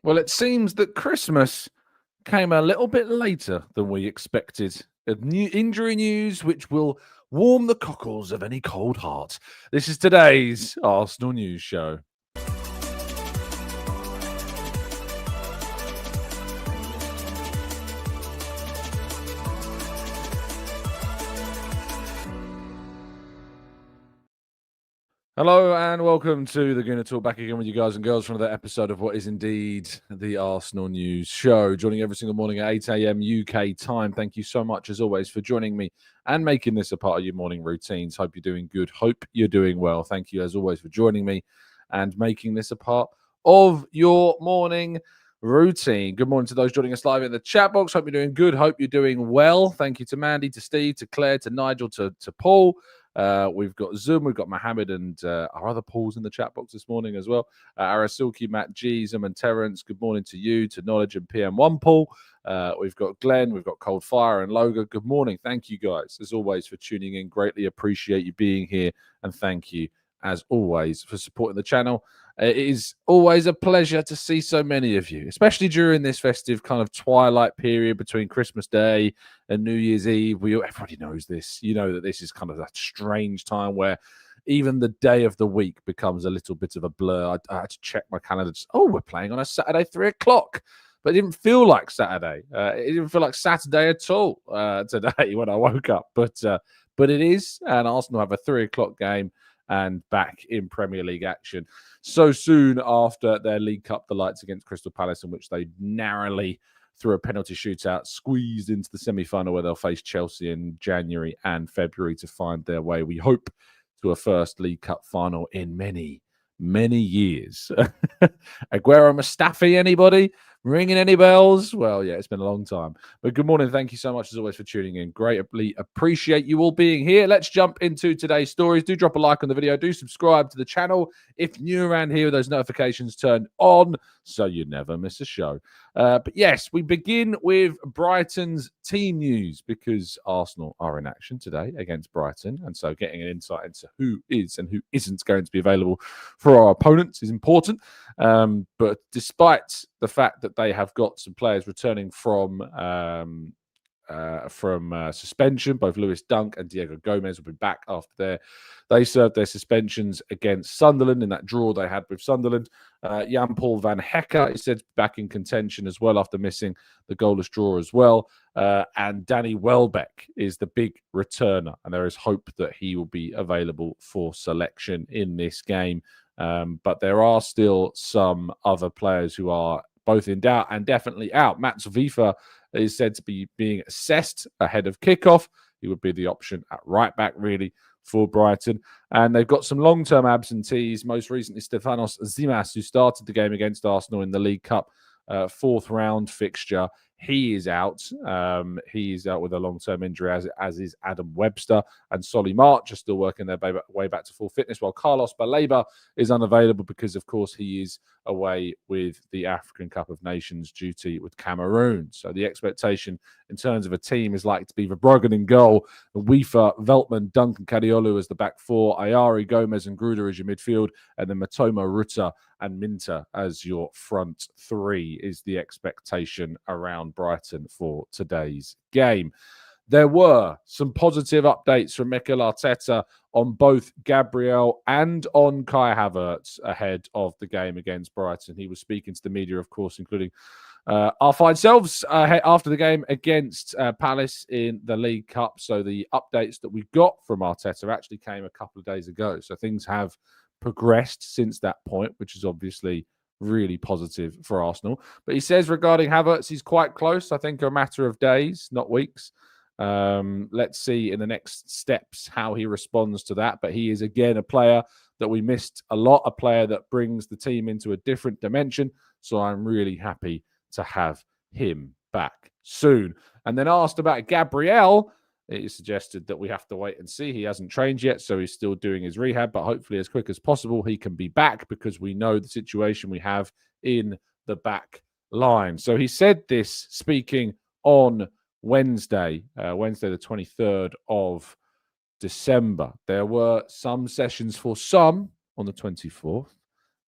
Well, it seems that Christmas came a little bit later than we expected. New injury news which will warm the cockles of any cold heart. This is today's Arsenal News Show. Hello and welcome to the Gooner Talk, back again with you guys and girls for another episode of what is indeed the Arsenal News Show. Joining every single morning at 8 a.m. UK time. Thank you so much, as always, for joining me and making this a part of your morning routines. Hope you're doing good. Hope you're doing well. Thank you, as always, for joining me and making this a part of your morning routine. Good morning to those joining us live in the chat box. Hope you're doing good. Hope you're doing well. Thank you to Mandy, to Steve, to Claire, to Nigel, to Paul. We've got Zoom, we've got Mohammed and our other Pauls in the chat box this morning as well. Arasilki, Matt G, Zoom and Terrence, good morning to you, to Knowledge and PM1 Paul. We've got Glenn, we've got Cold Fire and Logan. Good morning. Thank you guys, as always, for tuning in. Greatly appreciate you being here. And thank you, as always, for supporting the channel. It is always a pleasure to see so many of you, especially during this festive kind of twilight period between Christmas Day and New Year's Eve. Everybody knows this. You know that this is kind of that strange time where even the day of the week becomes a little bit of a blur. I had to check my calendar. We're playing on a Saturday, 3 o'clock. But it didn't feel like Saturday. It didn't feel like Saturday at all today when I woke up. But it is, and Arsenal have a 3 o'clock game and back in Premier League action so soon after their League Cup delights against Crystal Palace, in which they narrowly, through a penalty shootout, squeezed into the semi-final where they'll face Chelsea in January and February to find their way, we hope, to a first League Cup final in many, many years. Aguero Mustafi, anybody? Ringing any bells? Well, yeah, it's been a long time. But good morning. Thank you so much, as always, for tuning in. Greatly appreciate you all being here. Let's jump into today's stories. Do drop a like on the video. Do subscribe to the channel if new around here, with those notifications turned on so you never miss a show. But yes, we begin with Brighton's team news because Arsenal are in action today against Brighton. And so getting an insight into who is and who isn't going to be available for our opponents is important. But despite the fact that they have got some players returning from suspension, both Lewis Dunk and Diego Gomez will be back after they served their suspensions against Sunderland in that draw they had with Sunderland. Jan-Paul van Hecke is said back in contention as well after missing the goalless draw as well. And Danny Welbeck is the big returner, and there is hope that he will be available for selection in this game. But there are still some other players who are both in doubt and definitely out. Mats Vifa is said to be being assessed ahead of kickoff. He would be the option at right back, really, for Brighton. And they've got some long-term absentees, most recently Stefanos Zimas, who started the game against Arsenal in the League Cup fourth round fixture. He is out. He is out with a long-term injury, as is Adam Webster. And Solly March are still working their way back to full fitness, while Carlos Baleba is unavailable because, of course, he is away with the African Cup of Nations duty with Cameroon. So the expectation in terms of a team is likely to be Verbruggen in goal, Weaver, Veltman, Duncan, Kadiolu as the back four, Ayari, Gomez and Gruder as your midfield, and then Matoma, Rutter and Minter as your front three is the expectation around Brighton for today's game. There were some positive updates from Mikel Arteta on both Gabriel and on Kai Havertz ahead of the game against Brighton. He was speaking to the media, of course, including our fine selves after the game against Palace in the League Cup. So the updates that we got from Arteta actually came a couple of days ago. So things have progressed since that point, which is obviously really positive for Arsenal. But he says regarding Havertz, he's quite close. I think a matter of days, not weeks. Let's see in the next steps how he responds to that. But he is, again, a player that we missed a lot, a player that brings the team into a different dimension. So I'm really happy to have him back soon. And then asked about Gabriel, it is suggested that we have to wait and see. He hasn't trained yet, so he's still doing his rehab. But hopefully as quick as possible, he can be back because we know the situation we have in the back line. So he said this speaking on Wednesday the 23rd of December. There were some sessions for some on the 24th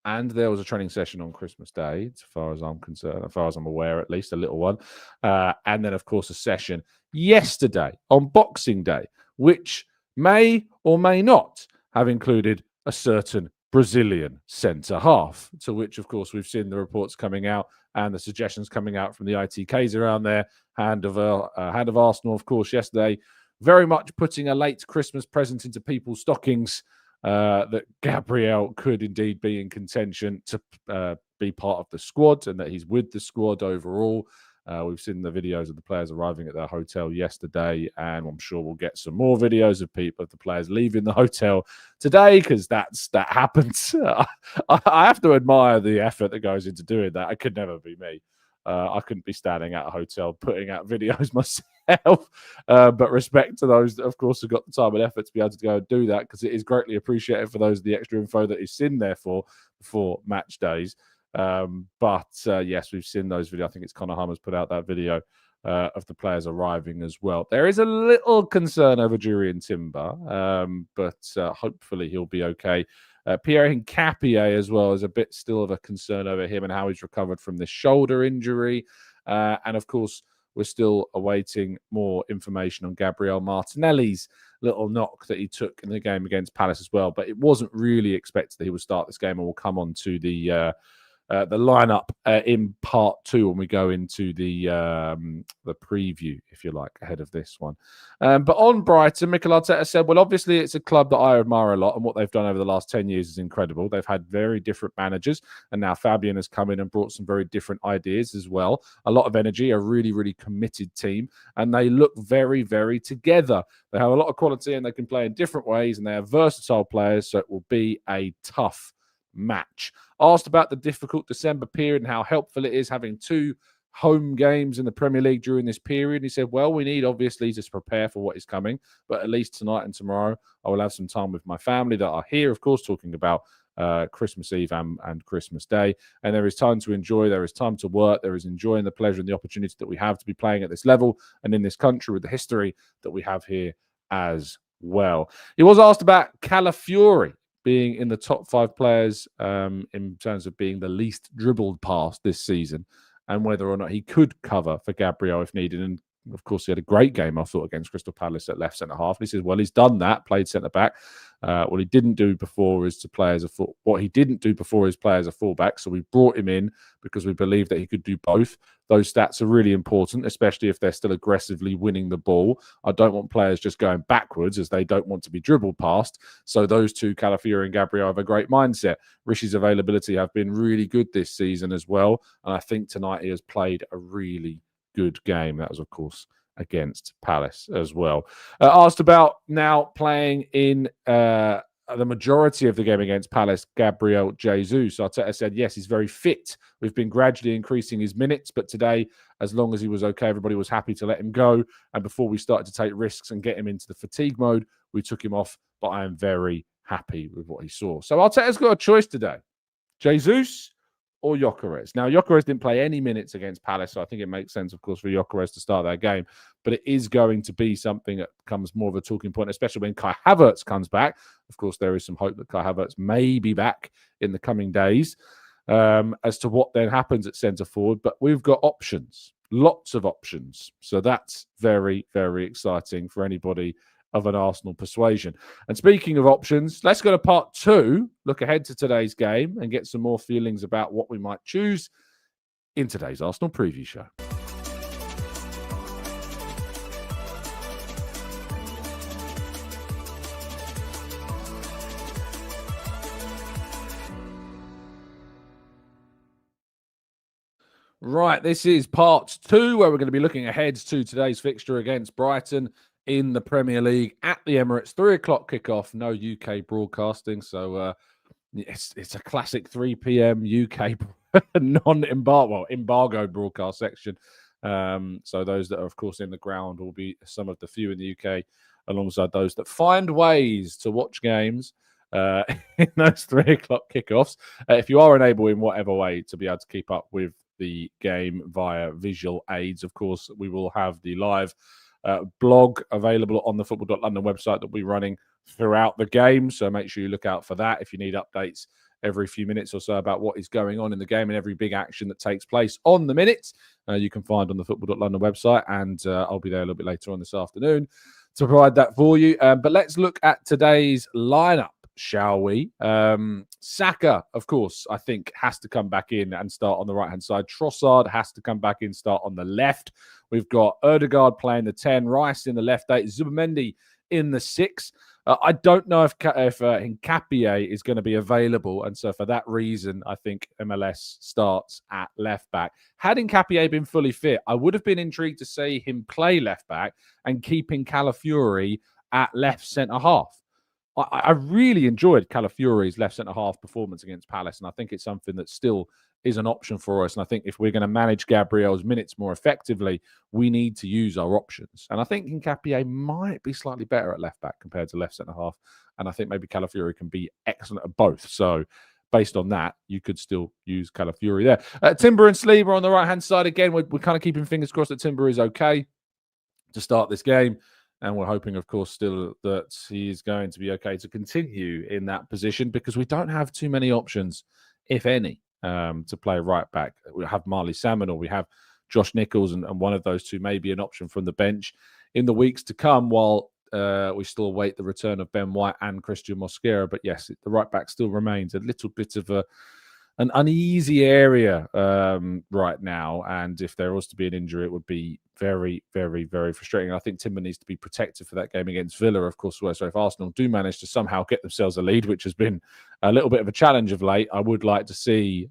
and there was a training session on Christmas Day, as far as I'm concerned, as far as I'm aware, at least a little one. And then, of course, a session yesterday on Boxing Day, which may or may not have included a certain Brazilian centre-half, to which, of course, we've seen the reports coming out and the suggestions coming out from the ITKs around there. Hand of Arsenal, of course, yesterday, very much putting a late Christmas present into people's stockings, that Gabriel could indeed be in contention to be part of the squad and that he's with the squad overall. We've seen the videos of the players arriving at their hotel yesterday, and I'm sure we'll get some more videos of the players leaving the hotel today, because that happens. I have to admire the effort that goes into doing that. It could never be me. I couldn't be standing at a hotel putting out videos myself. But respect to those that, of course, have got the time and effort to be able to go and do that, because it is greatly appreciated for those the extra info that is in there for match days. Yes, we've seen those videos. I think it's Connor Hummer's put out that video of the players arriving as well. There is a little concern over Jurriën Timber, but hopefully he'll be okay. Pierre Hincapié as well is a bit still of a concern over him and how he's recovered from this shoulder injury. And of course, we're still awaiting more information on Gabriel Martinelli's little knock that he took in the game against Palace as well. But it wasn't really expected that he would start this game, and we'll come on to the lineup in part 2 when we go into the preview, if you like, ahead of this one. But on Brighton, Mikel Arteta said, well, obviously it's a club that I admire a lot, and what they've done over the last 10 years is incredible. They've had very different managers, and now Fabian has come in and brought some very different ideas as well. A lot of energy, a really, really committed team, and they look very, very together. They have a lot of quality, and they can play in different ways, and they are versatile players, so it will be a tough match. Asked about the difficult December period and how helpful it is having 2 home games in the Premier League during this period. He said, well, we need obviously to prepare for what is coming, but at least tonight and tomorrow I will have some time with my family that are here, of course, talking about Christmas Eve and Christmas Day. And there is time to enjoy, there is time to work, there is enjoying the pleasure and the opportunity that we have to be playing at this level and in this country with the history that we have here as well. He was asked about Calafiori being in the top 5 players in terms of being the least dribbled past this season, and whether or not he could cover for Gabriel if needed. And of course, he had a great game, I thought, against Crystal Palace at left centre-half. And he says, well, he's done that, played centre-back. What he didn't do before is what he didn't do before is play as a fullback. So we brought him in because we believe that he could do both. Those stats are really important, especially if they're still aggressively winning the ball. I don't want players just going backwards, as they don't want to be dribbled past. So those two, Calafiori and Gabriel, have a great mindset. Rishi's availability have been really good this season as well. And I think tonight he has played a really good game. That was, of course, against Palace as well. Asked about now playing in the majority of the game against Palace, Gabriel Jesus. Arteta said, yes, he's very fit. We've been gradually increasing his minutes, but today, as long as he was okay, everybody was happy to let him go. And before we started to take risks and get him into the fatigue mode, we took him off, but I am very happy with what he saw. So Arteta's got a choice today. Jesus or Gyökeres. Now, Gyökeres didn't play any minutes against Palace, so I think it makes sense, of course, for Gyökeres to start that game. But it is going to be something that becomes more of a talking point, especially when Kai Havertz comes back. Of course, there is some hope that Kai Havertz may be back in the coming days as to what then happens at centre-forward. But we've got options, lots of options. So that's very, very exciting for anybody of an Arsenal persuasion. And speaking of options, let's go to part 2, look ahead to today's game and get some more feelings about what we might choose in today's Arsenal preview show. Right, this is part 2, where we're going to be looking ahead to today's fixture against Brighton in the Premier League at the Emirates. 3 o'clock kickoff, no UK broadcasting. So it's a classic 3 p.m. UK embargo broadcast section. So those that are, of course, in the ground will be some of the few in the UK, alongside those that find ways to watch games in those 3 o'clock kickoffs. If you are unable in whatever way to be able to keep up with the game via visual aids, of course, we will have the live blog available on the football.london website that we'll be running throughout the game. So make sure you look out for that. If you need updates every few minutes or so about what is going on in the game and every big action that takes place on the minute. You can find on the football.london website, and I'll be there a little bit later on this afternoon to provide that for you. But let's look at today's lineup, shall we? Saka, of course, I think has to come back in and start on the right-hand side. Trossard has to come back in, start on the left. We've got Odegaard playing the 10, Rice in the left 8, Zubimendi in the 6. I don't know if Nkapie is going to be available, and so for that reason, I think MLS starts at left back. Had Nkapie been fully fit, I would have been intrigued to see him play left back and keeping Calafiori at left centre half. I really enjoyed Calafiori's left centre-half performance against Palace, and I think it's something that still is an option for us. And I think if we're going to manage Gabriel's minutes more effectively, we need to use our options. And I think Nkapie might be slightly better at left-back compared to left centre-half, and I think maybe Calafiori can be excellent at both. So based on that, you could still use Calafiori there. Timber and Saliba on the right-hand side. Again, we're kind of keeping fingers crossed that Timber is okay to start this game. And we're hoping, of course, still that he's going to be okay to continue in that position, because we don't have too many options, if any, to play right back. We have Marley Salmon, or we have Josh Nichols, and one of those two may be an option from the bench in the weeks to come, while we still await the return of Ben White and Christian Mosquera. But yes, the right back still remains a little bit of an uneasy area right now. And if there was to be an injury, it would be very, very, very frustrating. I think Timber needs to be protected for that game against Villa, of course. So if Arsenal do manage to somehow get themselves a lead, which has been a little bit of a challenge of late, I would like to see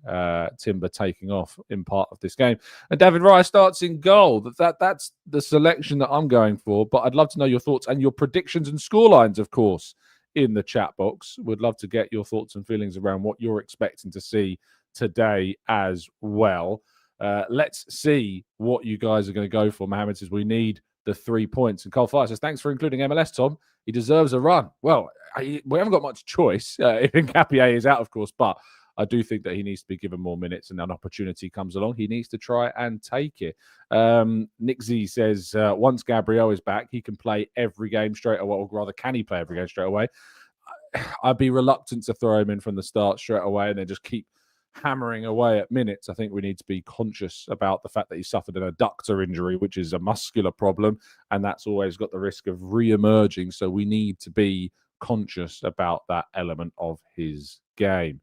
Timber taking off in part of this game. And David Raya starts in goal. That's the selection that I'm going for. But I'd love to know your thoughts and your predictions and scorelines, of course, in the chat box. Would love to get your thoughts and feelings around what you're expecting to see today as well. Let's see what you guys are going to go for. Mohammed says we need the 3 points. And Cole Fire says, thanks for including MLS, Tom. He deserves a run. Well, we haven't got much choice if Nkapie is out, of course, but I do think that he needs to be given more minutes, and an opportunity comes along, he needs to try and take it. Nick Z says, once Gabriel is back, he can play every game straight away, or rather, can he play every game straight away? I'd be reluctant to throw him in from the start straight away and then just keep hammering away at minutes. I think we need to be conscious about the fact that he suffered an adductor injury, which is a muscular problem, and that's always got the risk of re-emerging. So we need to be conscious about that element of his game.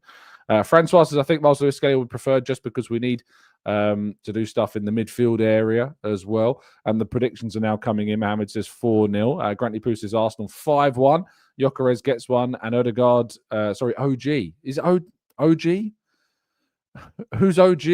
Francois says, I think Miles Lewis-Skelly would prefer, just because we need to do stuff in the midfield area as well. And the predictions are now coming in. Mohammed says 4-0. Grantley Poo says Arsenal 5-1. Gyökeres gets one. And Odegaard, OG. Is it OG? Who's OG?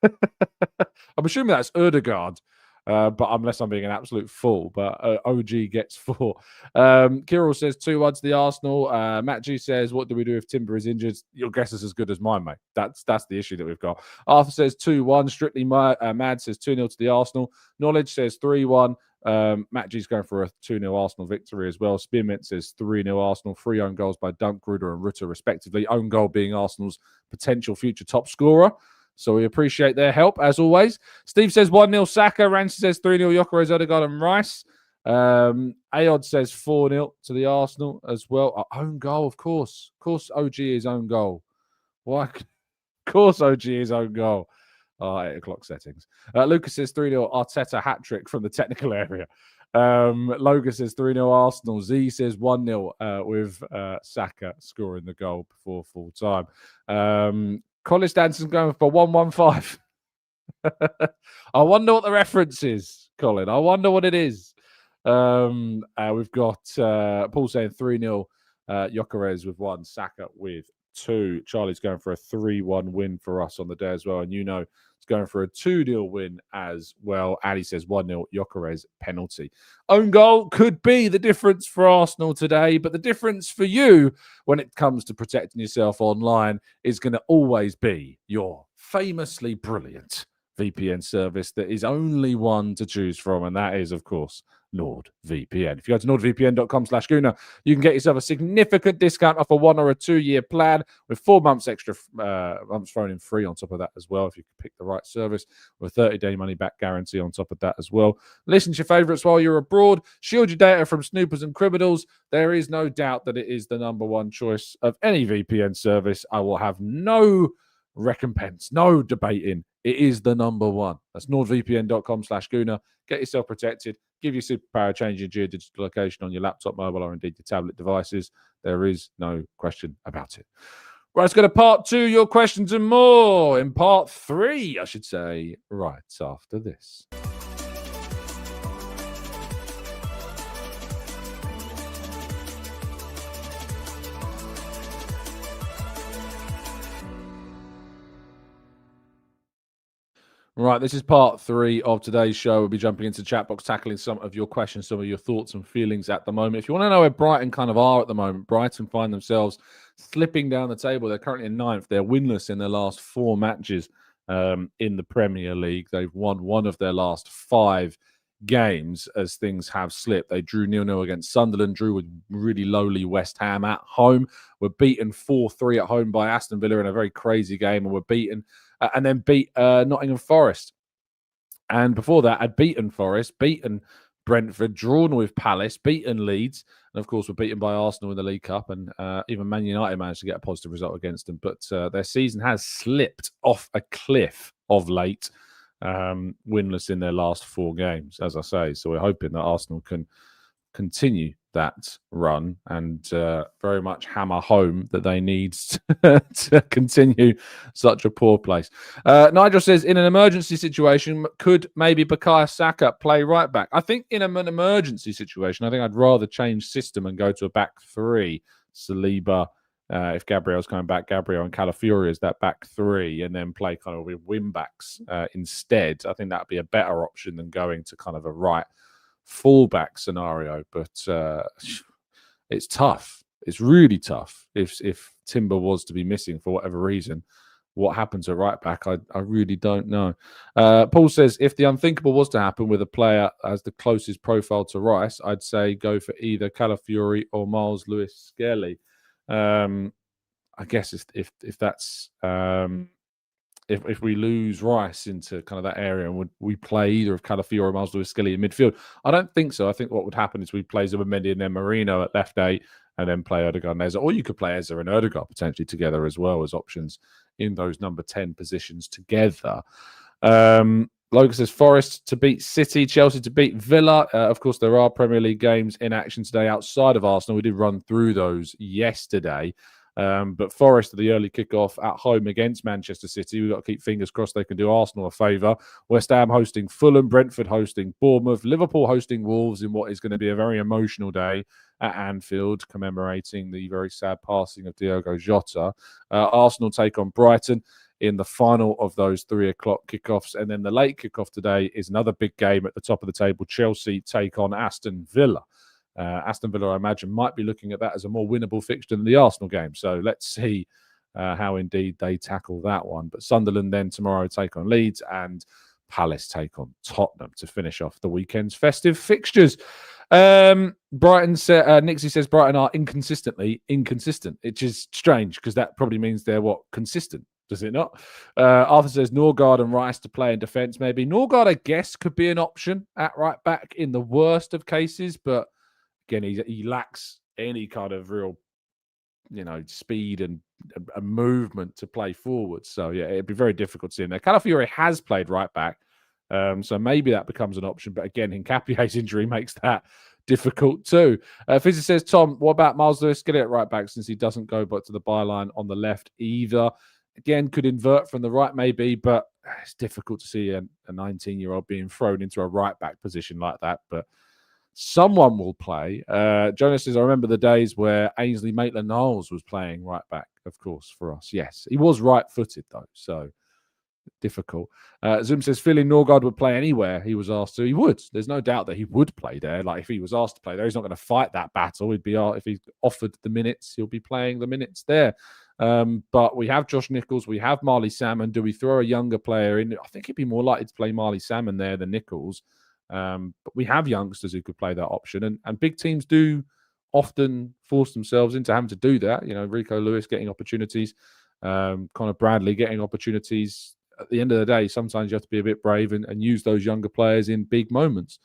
I'm assuming that's Odegaard. But unless I'm being an absolute fool, but OG gets 4. Kirill says 2-1 to the Arsenal. Matt G says, what do we do if Timber is injured? Your guess is as good as mine, mate. That's the issue that we've got. Arthur says 2-1. Strictly Mad says 2-0 to the Arsenal. Knowledge says 3-1. Matt G's going for a 2-0 Arsenal victory as well. Spearmint says 3-0 Arsenal. 3 own goals by Dunk, Gruder and Rutter, respectively. Own goal being Arsenal's potential future top scorer. So we appreciate their help, as always. Steve says 1-0 Saka. Rancy says 3-0 Gyökeres, Odegaard and Rice. Aod says 4-0 to the Arsenal as well. Our own goal, of course. Of course, OG is own goal. Why? Of course, OG is own goal. 8 o'clock settings. Lucas says 3-0 Arteta hat-trick from the technical area. Logan says 3-0 Arsenal. Z says 1-0 with Saka scoring the goal before full time. Colin Stanson's going for 1-1-5. I wonder what the reference is, Colin. I wonder what it is. We've got Paul saying 3-0 Gyökeres with 1, Saka with 2. Charlie's going for a 3-1 win for us on the day as well. And it's going for a 2-0 win as well. And he says 1-0 Gyökeres penalty. Own goal could be the difference for Arsenal today, but the difference for you when it comes to protecting yourself online is going to always be your famously brilliant VPN service that is only one to choose from, and that is, of course, NordVPN. If you go to nordvpn.com/Gooner, you can get yourself a significant discount off a 1 or a 2 year plan with 4 months extra months thrown in free on top of that as well. If you pick the right service, with a 30-day money back guarantee on top of that as well. Listen to your favorites while you're abroad. Shield your data from snoopers and criminals. There is no doubt that it is the number one choice of any VPN service. I will have no recompense, no debating. It is the number one. That's nordvpn.com/Gooner. Get yourself protected. Give your superpower, change your geodigital location on your laptop, mobile, or indeed your tablet devices. There is no question about it. Right, let's go to part 2, your questions and more. In part 3, I should say, right after this. Right, this is part 3 of today's show. We'll be jumping into the chat box, tackling some of your questions, some of your thoughts and feelings at the moment. If you want to know where Brighton kind of are at the moment, Brighton find themselves slipping down the table. They're currently in 9th. They're winless in their last 4 matches in the Premier League. They've won 1 of their last 5 games as things have slipped. They drew 0-0 against Sunderland, drew with really lowly West Ham at home, were beaten 4-3 at home by Aston Villa in a very crazy game, and were beaten and then beat Nottingham Forest. And before that, had beaten Forest, beaten Brentford, drawn with Palace, beaten Leeds, and of course were beaten by Arsenal in the League Cup, and even Man United managed to get a positive result against them. But their season has slipped off a cliff of late, winless in their last 4 games, as I say. So we're hoping that Arsenal can continue that run and very much hammer home that they need to continue such a poor place. Nigel says, in an emergency situation, could maybe Bukayo Saka play right back? I think in an emergency situation, I think I'd rather change system and go to a back 3. Saliba, if Gabriel's coming back, Gabriel and Calafiori is that back 3, and then play kind of with wing backs instead. I think that'd be a better option than going to kind of a right fullback scenario, but it's tough. It's really tough. If Timber was to be missing for whatever reason, what happens at right back, I really don't know. Paul says, if the unthinkable was to happen with a player as the closest profile to Rice, I'd say go for either Calafiori or Miles Lewis-Skelly. I guess if that's if we lose Rice into kind of that area, and would we play either of Calafiori or Miles Lewis-Skelly in midfield? I don't think so. I think what would happen is we play Zubimendi and then Marino at left 8, and then play Ødegaard and Eze. Or you could play Eze and Ødegaard potentially together as well as options in those number 10 positions together. Logan says Forest to beat City, Chelsea to beat Villa. Of course, there are Premier League games in action today outside of Arsenal. We did run through those yesterday. But Forest, the early kickoff at home against Manchester City. We've got to keep fingers crossed they can do Arsenal a favour. West Ham hosting Fulham, Brentford hosting Bournemouth, Liverpool hosting Wolves in what is going to be a very emotional day at Anfield, commemorating the very sad passing of Diogo Jota. Arsenal take on Brighton in the final of those 3 o'clock kickoffs. And then the late kickoff today is another big game at the top of the table. Chelsea take on Aston Villa. Aston Villa, I imagine, might be looking at that as a more winnable fixture than the Arsenal game. So let's see how indeed they tackle that one. But Sunderland then tomorrow take on Leeds, and Palace take on Tottenham to finish off the weekend's festive fixtures. Brighton Nixie says Brighton are inconsistently inconsistent, which is strange because that probably means they're consistent. Does it not? Arthur says Norgard and Rice to play in defence. Maybe Norgard, I guess, could be an option at right back in the worst of cases, but again, he lacks any kind of real, speed and movement to play forward. So, yeah, it'd be very difficult to see him there. Calafiori has played right back, so maybe that becomes an option. But again, Hincapie's injury makes that difficult too. Fizzy says, Tom, what about Miles Lewis? Get it at right back since he doesn't go but to the byline on the left either. Again, could invert from the right maybe, but it's difficult to see a 19-year-old being thrown into a right back position like that. But someone will play. Jonas says, I remember the days where Ainsley Maitland-Niles was playing right back, of course, for us. Yes, he was right-footed, though, so difficult. Zoom says, feeling Norgard would play anywhere he was asked to. He would. There's no doubt that he would play there. Like, if he was asked to play there, he's not going to fight that battle. If he's offered the minutes, he'll be playing the minutes there. But we have Josh Nichols, we have Marley Salmon. Do we throw a younger player in? I think he'd be more likely to play Marley Salmon there than Nichols. But we have youngsters who could play that option, and big teams do often force themselves into having to do that. Rico Lewis getting opportunities, Connor Bradley getting opportunities. At the end of the day, sometimes you have to be a bit brave and use those younger players in big moments.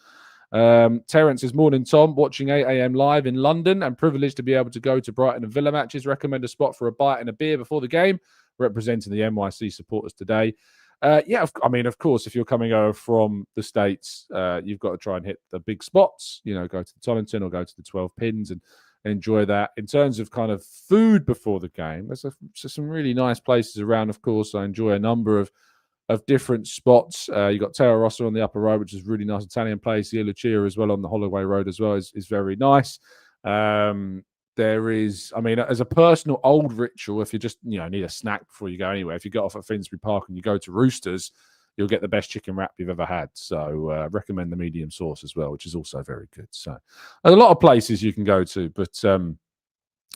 Terence says, morning, Tom. Watching 8 a.m. live in London and privileged to be able to go to Brighton and Villa matches. Recommend a spot for a bite and a beer before the game, representing the NYC supporters today. Of course, if you're coming over from the States, you've got to try and hit the big spots, go to the Tollington or go to the 12 Pins and enjoy that. In terms of kind of food before the game, there's some really nice places around, of course. I enjoy a number of different spots. You've got Terra Rossa on the upper road, which is really nice Italian place. The Lucia as well on the Holloway Road as well is very nice. There is, as a personal old ritual, if you just need a snack before you go anywhere, if you get off at Finsbury Park and you go to Roosters, you'll get the best chicken wrap you've ever had. So recommend the medium sauce as well, which is also very good. So there's a lot of places you can go to, but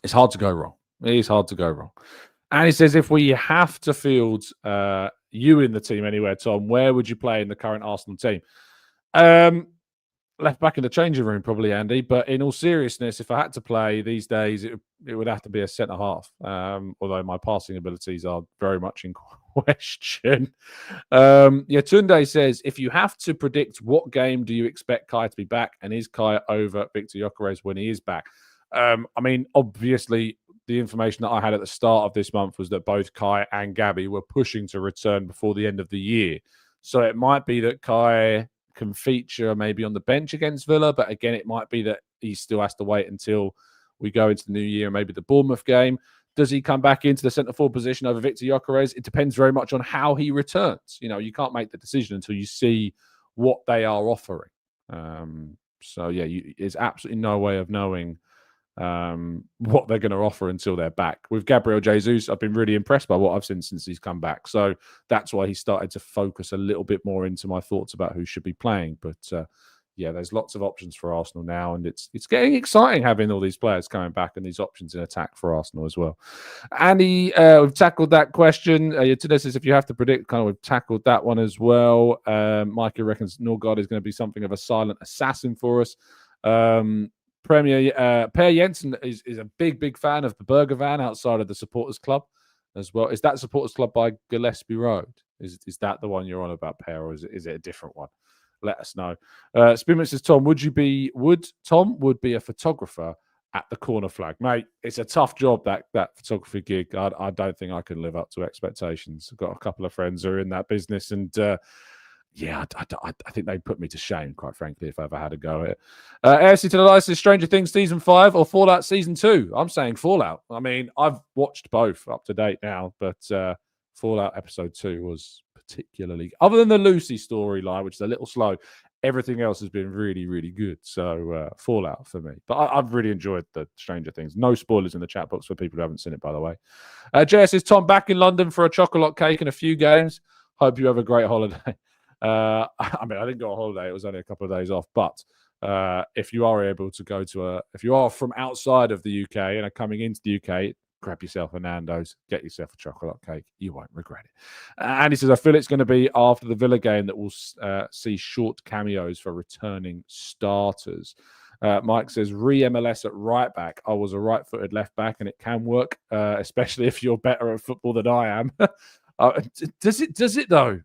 it's hard to go wrong. It is hard to go wrong. And he says, if we have to field you in the team anywhere, Tom, where would you play in the current Arsenal team? Left back in the changing room, probably, Andy. But in all seriousness, if I had to play these days, it would have to be a centre half. Although my passing abilities are very much in question. Tunde says, if you have to predict what game do you expect Kai to be back, and is Kai over Victor Gyökeres when he is back? Obviously, the information that I had at the start of this month was that both Kai and Gabby were pushing to return before the end of the year. So it might be that Kai can feature maybe on the bench against Villa, but again, it might be that he still has to wait until we go into the new year, maybe the Bournemouth game. Does he come back into the centre forward position over Victor Gyökeres? It depends very much on how he returns. You can't make the decision until you see what they are offering. There's absolutely no way of knowing what they're going to offer until they're back. With Gabriel Jesus, I've been really impressed by what I've seen since he's come back. So that's why he started to focus a little bit more into my thoughts about who should be playing. But there's lots of options for Arsenal now, and it's getting exciting having all these players coming back and these options in attack for Arsenal as well. Andy, we've tackled that question. Today says, if you have to predict, we've tackled that one as well. Micah reckons Norgard is going to be something of a silent assassin for us. Premier Per Jensen is a big fan of the Burger Van outside of the Supporters Club as well. Is that Supporters Club by Gillespie Road? Is that the one you're on about, Per, or is it a different one? Let us know. Spearman says, Tom, would be a photographer at the Corner Flag? Mate, it's a tough job, that photography gig. I don't think I can live up to expectations. I've got a couple of friends who are in that business, and I think they'd put me to shame, quite frankly, if I ever had a go at it. AFC to the Light says, Stranger Things Season 5 or Fallout Season 2? I'm saying Fallout. I've watched both up to date now, but Fallout Episode 2 was particularly... Other than the Lucy storyline, which is a little slow, everything else has been really, really good. So Fallout for me. But I've really enjoyed the Stranger Things. No spoilers in the chat box for people who haven't seen it, by the way. JS says, Tom, back in London for a chocolate cake and a few games. Hope you have a great holiday. I didn't go on holiday. It was only a couple of days off. But if you are able to go to if you are from outside of the UK and are coming into the UK, grab yourself a Nando's, get yourself a chocolate cake. You won't regret it. And he says, I feel it's going to be after the Villa game that we'll see short cameos for returning starters. Mike says, re-MLS at right back. I was a right-footed left back and it can work, especially if you're better at football than I am. Does it though?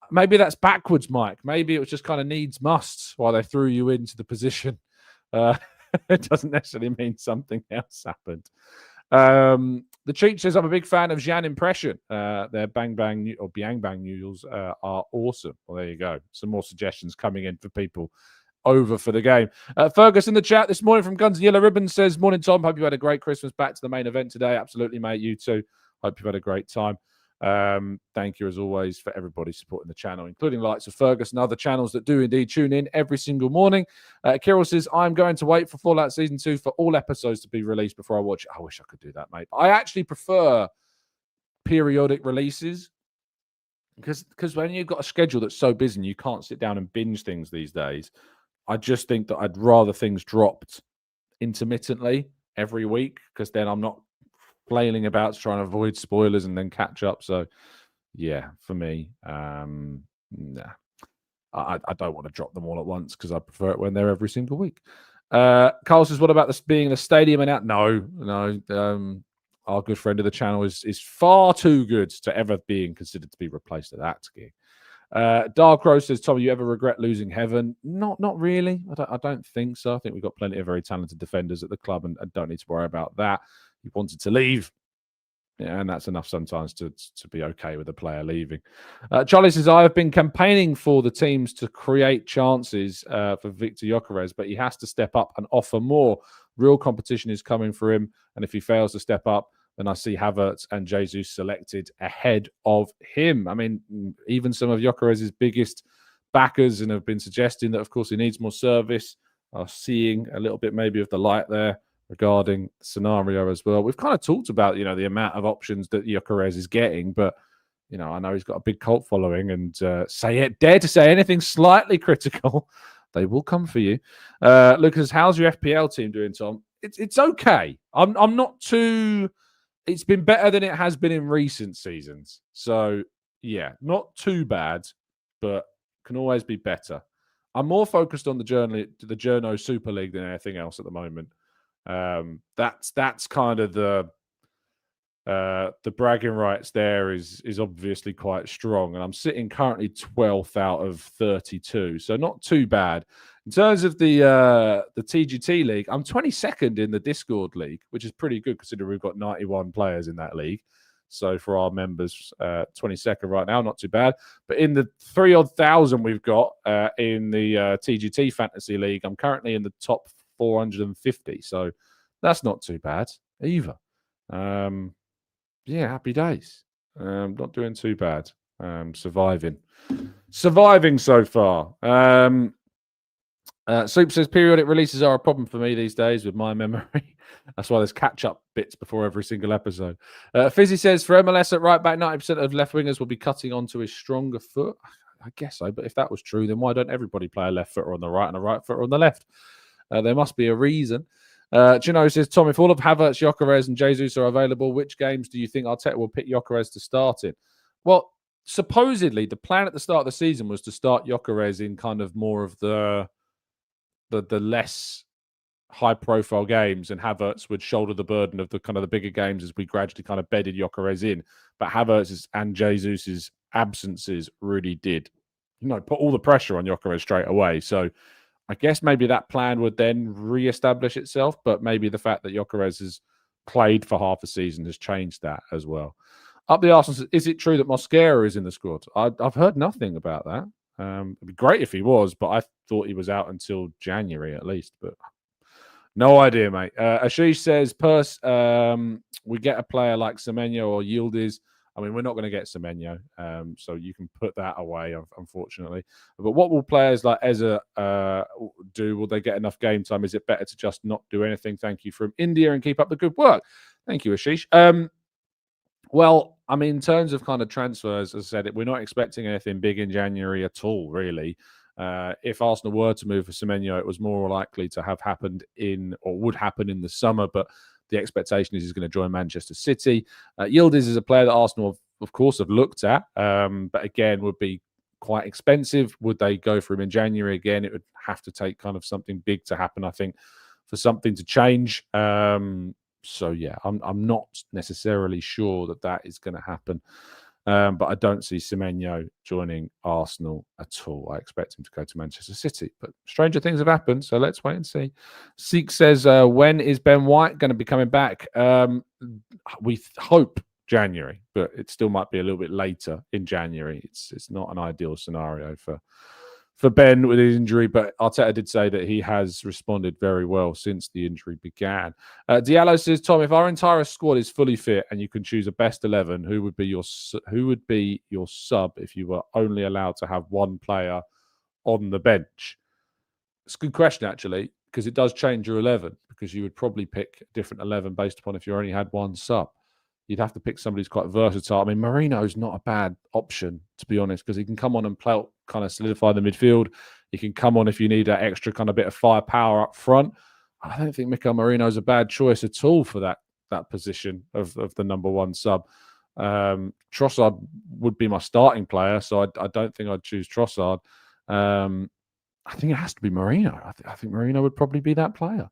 Maybe that's backwards, Mike. Maybe it was just kind of needs musts while they threw you into the position. It doesn't necessarily mean something else happened. The Cheech says, I'm a big fan of Jan Impression. Their Bang Bang or Biang Bang noodles are awesome. Well, there you go. Some more suggestions coming in for people over for the game. Fergus in the chat this morning from Guns and Yellow Ribbons says, morning, Tom. Hope you had a great Christmas. Back to the main event today. Absolutely, mate. You too. Hope you've had a great time. Thank you as always for everybody supporting the channel, including the likes of Fergus and other channels that do indeed tune in every single morning. Kirill says, I'm going to wait for Fallout Season 2 for all episodes to be released before I watch it. I wish I could do that, mate. I actually prefer periodic releases because when you've got a schedule that's so busy and you can't sit down and binge things these days, I just think that I'd rather things dropped intermittently every week, because then I'm not flailing about trying to avoid spoilers and then catch up. So yeah, for me, nah. I don't want to drop them all at once because I prefer it when they're every single week. Carl says, what about this being the stadium and out? No. Our good friend of the channel is far too good to ever being considered to be replaced at that gig. Dark Rose says, Tom, you ever regret losing Heaven? Not really. I don't think so. I think we've got plenty of very talented defenders at the club and don't need to worry about that. He wanted to leave. Yeah, and that's enough sometimes to be okay with a player leaving. Charlie says, I have been campaigning for the teams to create chances for Victor Gyökeres, but he has to step up and offer more. Real competition is coming for him, and if he fails to step up, then I see Havertz and Jesus selected ahead of him. I mean, even some of Gyökeres' biggest backers and have been suggesting that, of course, he needs more service, are seeing a little bit maybe of the light there regarding the scenario as well. We've kind of talked about, the amount of options that Gyökeres is getting, but, I know he's got a big cult following and dare to say anything slightly critical, they will come for you. Lucas, how's your FPL team doing, Tom? It's okay. I'm not too... It's been better than it has been in recent seasons. So, yeah, not too bad, but can always be better. I'm more focused on the Journo Super League than anything else at the moment. That's kind of the bragging rights there is obviously quite strong. And I'm sitting currently 12th out of 32. So not too bad. In terms of the TGT league, I'm 22nd in the Discord league, which is pretty good considering we've got 91 players in that league. So for our members, 22nd right now, not too bad. But in the 3,000 we've got in the TGT Fantasy League, I'm currently in the top 450. So that's not too bad either. Yeah, happy days. Not doing too bad. Surviving so far. Soup says periodic releases are a problem for me these days with my memory. That's why there's catch-up bits before every single episode. Fizzy says, for MLS at right back, 90% of left wingers will be cutting onto his stronger foot. I guess so, but if that was true, then why don't everybody play a left footer on the right and a right footer on the left? There must be a reason. Gino says, Tom, if all of Havertz, Gyökeres and Jesus are available, which games do you think Arteta will pick Gyökeres to start in? Well, supposedly the plan at the start of the season was to start Gyökeres in kind of more of the less high-profile games, and Havertz would shoulder the burden of the kind of the bigger games as we gradually kind of bedded Gyökeres in. But Havertz's and Jesus' absences really did, put all the pressure on Gyökeres straight away. So I guess maybe that plan would then re-establish itself, but maybe the fact that Gyökeres has played for half a season has changed that as well. Up the Arsenal says, is it true that Mosquera is in the squad? I've heard nothing about that. It'd be great if he was, but I thought he was out until January at least. But no idea, mate. Ashish says, we get a player like Semenyo or Yildiz. I mean, we're not going to get Semenyo, so you can put that away, unfortunately. But what will players like Eza do? Will they get enough game time? Is it better to just not do anything? Thank you from India and keep up the good work. Thank you, Ashish. Well, I mean, in terms of kind of transfers, as I said, we're not expecting anything big in January at all, really. If Arsenal were to move for Semenyo, it was more likely to have happened would happen in the summer, but the expectation is he's going to join Manchester City. Yildiz is a player that Arsenal, of course, have looked at, but again, would be quite expensive. Would they go for him in January again? It would have to take kind of something big to happen, I think, for something to change. So, yeah, I'm not necessarily sure that is going to happen. But I don't see Semenyo joining Arsenal at all. I expect him to go to Manchester City. But stranger things have happened, so let's wait and see. Seek says, when is Ben White going to be coming back? We hope January, but it still might be a little bit later in January. It's not an ideal scenario for Ben with his injury, but Arteta did say that he has responded very well since the injury began. Diallo says, Tom, if our entire squad is fully fit and you can choose a best 11, who would be your sub if you were only allowed to have one player on the bench? It's a good question, actually, because it does change your 11, because you would probably pick a different 11 based upon if you only had one sub. You'd have to pick somebody who's quite versatile. I mean, Marino's not a bad option, to be honest, because he can come on and play, kind of solidify the midfield. He can come on if you need that extra kind of bit of firepower up front. I don't think Mikel Marino's a bad choice at all for that position of the number one sub. Trossard would be my starting player, so I don't think I'd choose Trossard. I think it has to be Mourinho. I think Mourinho would probably be that player.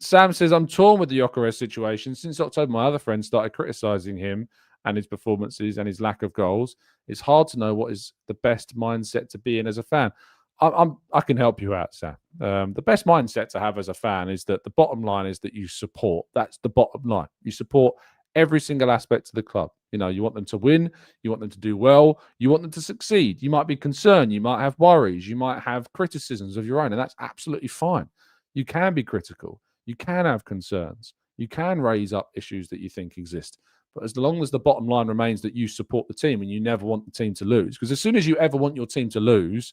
Sam says, I'm torn with the Gyökeres situation. Since October, my other friends started criticising him and his performances and his lack of goals. It's hard to know what is the best mindset to be in as a fan. I can help you out, Sam. The best mindset to have as a fan is that the bottom line is that you support. That's the bottom line. You support every single aspect of the club. You know, you want them to win, you want them to do well, you want them to succeed. You might be concerned, you might have worries, you might have criticisms of your own, and that's absolutely fine. You can be critical, you can have concerns, you can raise up issues that you think exist. But as long as the bottom line remains that you support the team and you never want the team to lose, because as soon as you ever want your team to lose